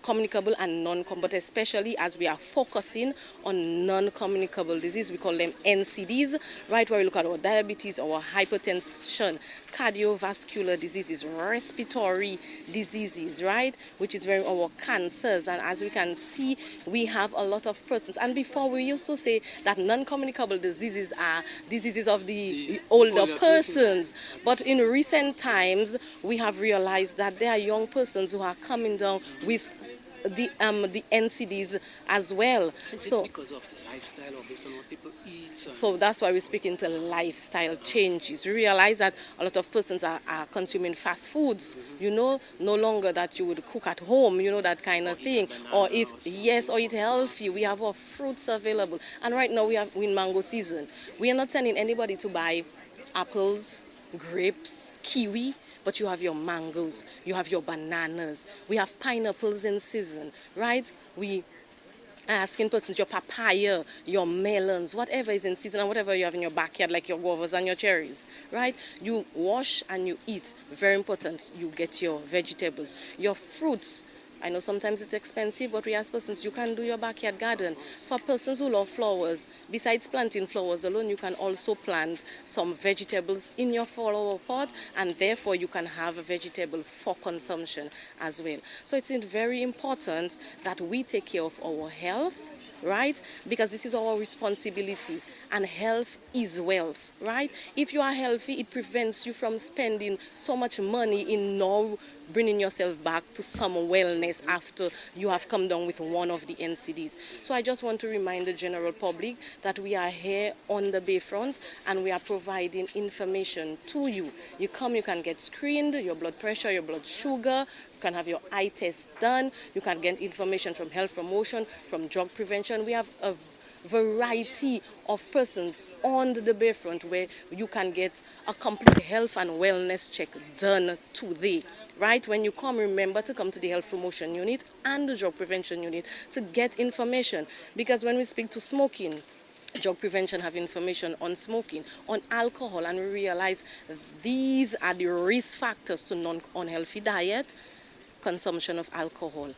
communicable and non-communicable, but especially as we are focusing on non-communicable disease, we call them NCDs, right, where we look at our diabetes, our hypertension, cardiovascular diseases, respiratory diseases, right, which is very our cancers. And as we can see, we have a lot of persons. And before we used to say that non-communicable diseases are diseases of the older persons, but in recent times we have realized that there are young persons who are coming down with the NCDs as well. Is it because of lifestyle or based on what people eat? So that's why we speak into lifestyle changes. We realize that a lot of persons are consuming fast foods, you know, no longer that you would cook at home, you know, that kind of thing, or eat healthy. We have our fruits available, and right now we are in mango season. We are not sending anybody to buy apples, grapes, kiwi, but you have your mangoes, you have your bananas, we have pineapples in season, right? We asking persons your papaya, your melons, whatever is in season and whatever you have in your backyard, like your guavas and your cherries, right? You wash and you eat. Very important. You get your vegetables, your fruits. I know sometimes it's expensive, but we ask persons, you can do your backyard garden. For persons who love flowers, besides planting flowers alone, you can also plant some vegetables in your flower pot, and therefore you can have a vegetable for consumption as well. So it's very important that we take care of our health, right? Because this is our responsibility, and health is wealth, right? If you are healthy, it prevents you from spending so much money in now bringing yourself back to some wellness after you have come down with one of the NCDs. So I just want to remind the general public that we are here on the Bayfront and we are providing information to you. You come, you can get screened, your blood pressure, your blood sugar, you can have your eye test done, you can get information from health promotion, from drug prevention. We have a variety of persons on the Bayfront where you can get a complete health and wellness check done today. Right? When you come, remember to come to the health promotion unit and the drug prevention unit to get information. Because when we speak to smoking, drug prevention have information on smoking, on alcohol, and we realize these are the risk factors to non-unhealthy diet, consumption of alcohol.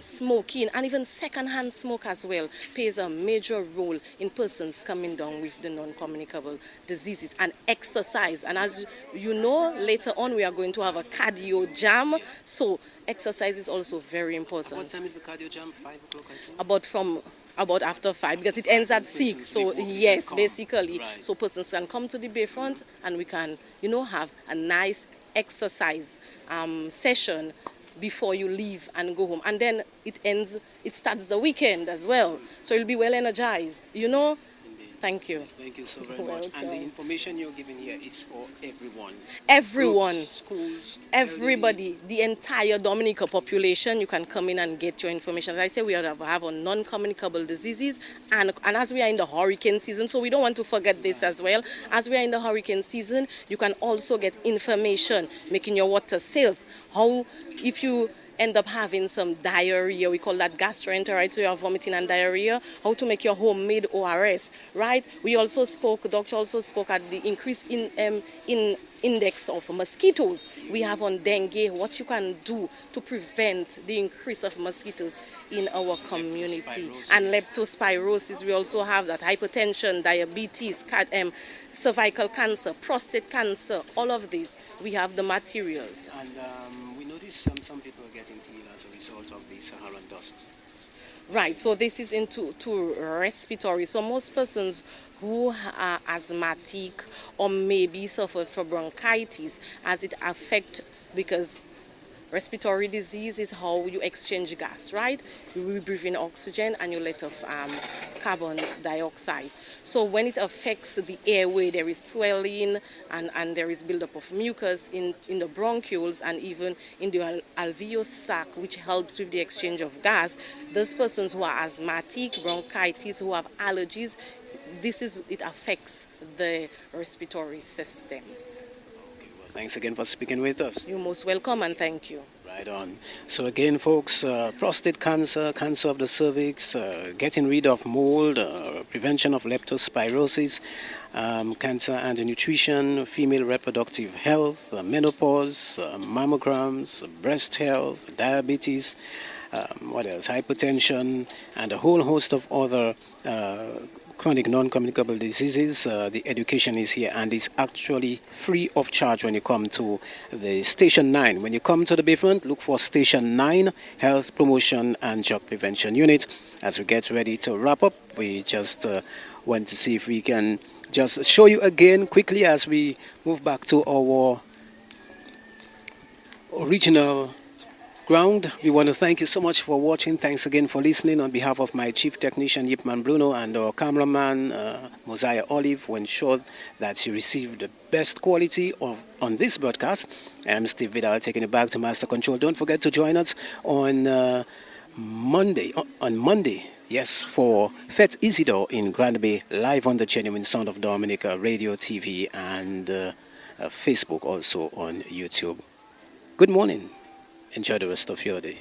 Smoking and even secondhand smoke as well plays a major role in persons coming down with the non-communicable diseases, and exercise. And as you know, later on we are going to have a cardio jam, so exercise is also very important. What time is the cardio jam? 5 o'clock, I think? About after 5, because it ends at 6. So yes, basically, right. So persons can come to the Bayfront and we can, have a nice exercise session before you leave and go home. And then it starts the weekend as well. So you'll be well energized, Indeed. Thank you. Thank you so very much. And the information you're giving here is for everyone. Everyone. Groups, schools. Everybody. Elderly. The entire Dominica population, you can come in and get your information. As I say, we have on non-communicable diseases. And as we are in the hurricane season, so we don't want to forget this as well. As we are in the hurricane season, you can also get information, making your water safe. How, if you end up having some diarrhea, we call that gastroenteritis, so you are vomiting and diarrhea, how to make your homemade ORS, right? Doctor also spoke at the increase in index of mosquitoes we have on dengue, what you can do to prevent the increase of mosquitoes in our community. And leptospirosis, we also have that, hypertension, diabetes, cervical cancer, prostate cancer, all of these, we have the materials. And we notice some people are getting ill as a result of the Saharan dust. Right, so this is into respiratory. So most persons who are asthmatic or maybe suffer from bronchitis, as it affects, because respiratory disease is how you exchange gas, right? You breathe in oxygen and you let off carbon dioxide. So when it affects the airway, there is swelling and there is buildup of mucus in the bronchioles and even in the alveolar sac, which helps with the exchange of gas. Those persons who are asthmatic, bronchitis, who have allergies, it affects the respiratory system. Thanks again for speaking with us. You're most welcome and thank you. Right on. So again, folks, prostate cancer, cancer of the cervix, getting rid of mold, prevention of leptospirosis, cancer and nutrition, female reproductive health, menopause, mammograms, breast health, diabetes, what else? Hypertension, and a whole host of other chronic non-communicable diseases. The education is here and is actually free of charge when you come to the Station 9. When you come to the Bayfront, look for Station 9, Health Promotion and Drug Prevention Unit. As we get ready to wrap up, we just want to see if we can just show you again quickly as we move back to our original ground. We want to thank you so much for watching. Thanks again for listening. On behalf of my chief technician Yipman Bruno and our cameraman Mosiah Olive, who ensured that you received the best quality on this broadcast. I'm Steve Vidal taking it back to Master Control. Don't forget to join us on Monday. Yes, for Fete Isidore in Grand Bay, live on the Genuine Sound of Dominica Radio, TV, and Facebook, also on YouTube. Good morning. Enjoy the rest of your day.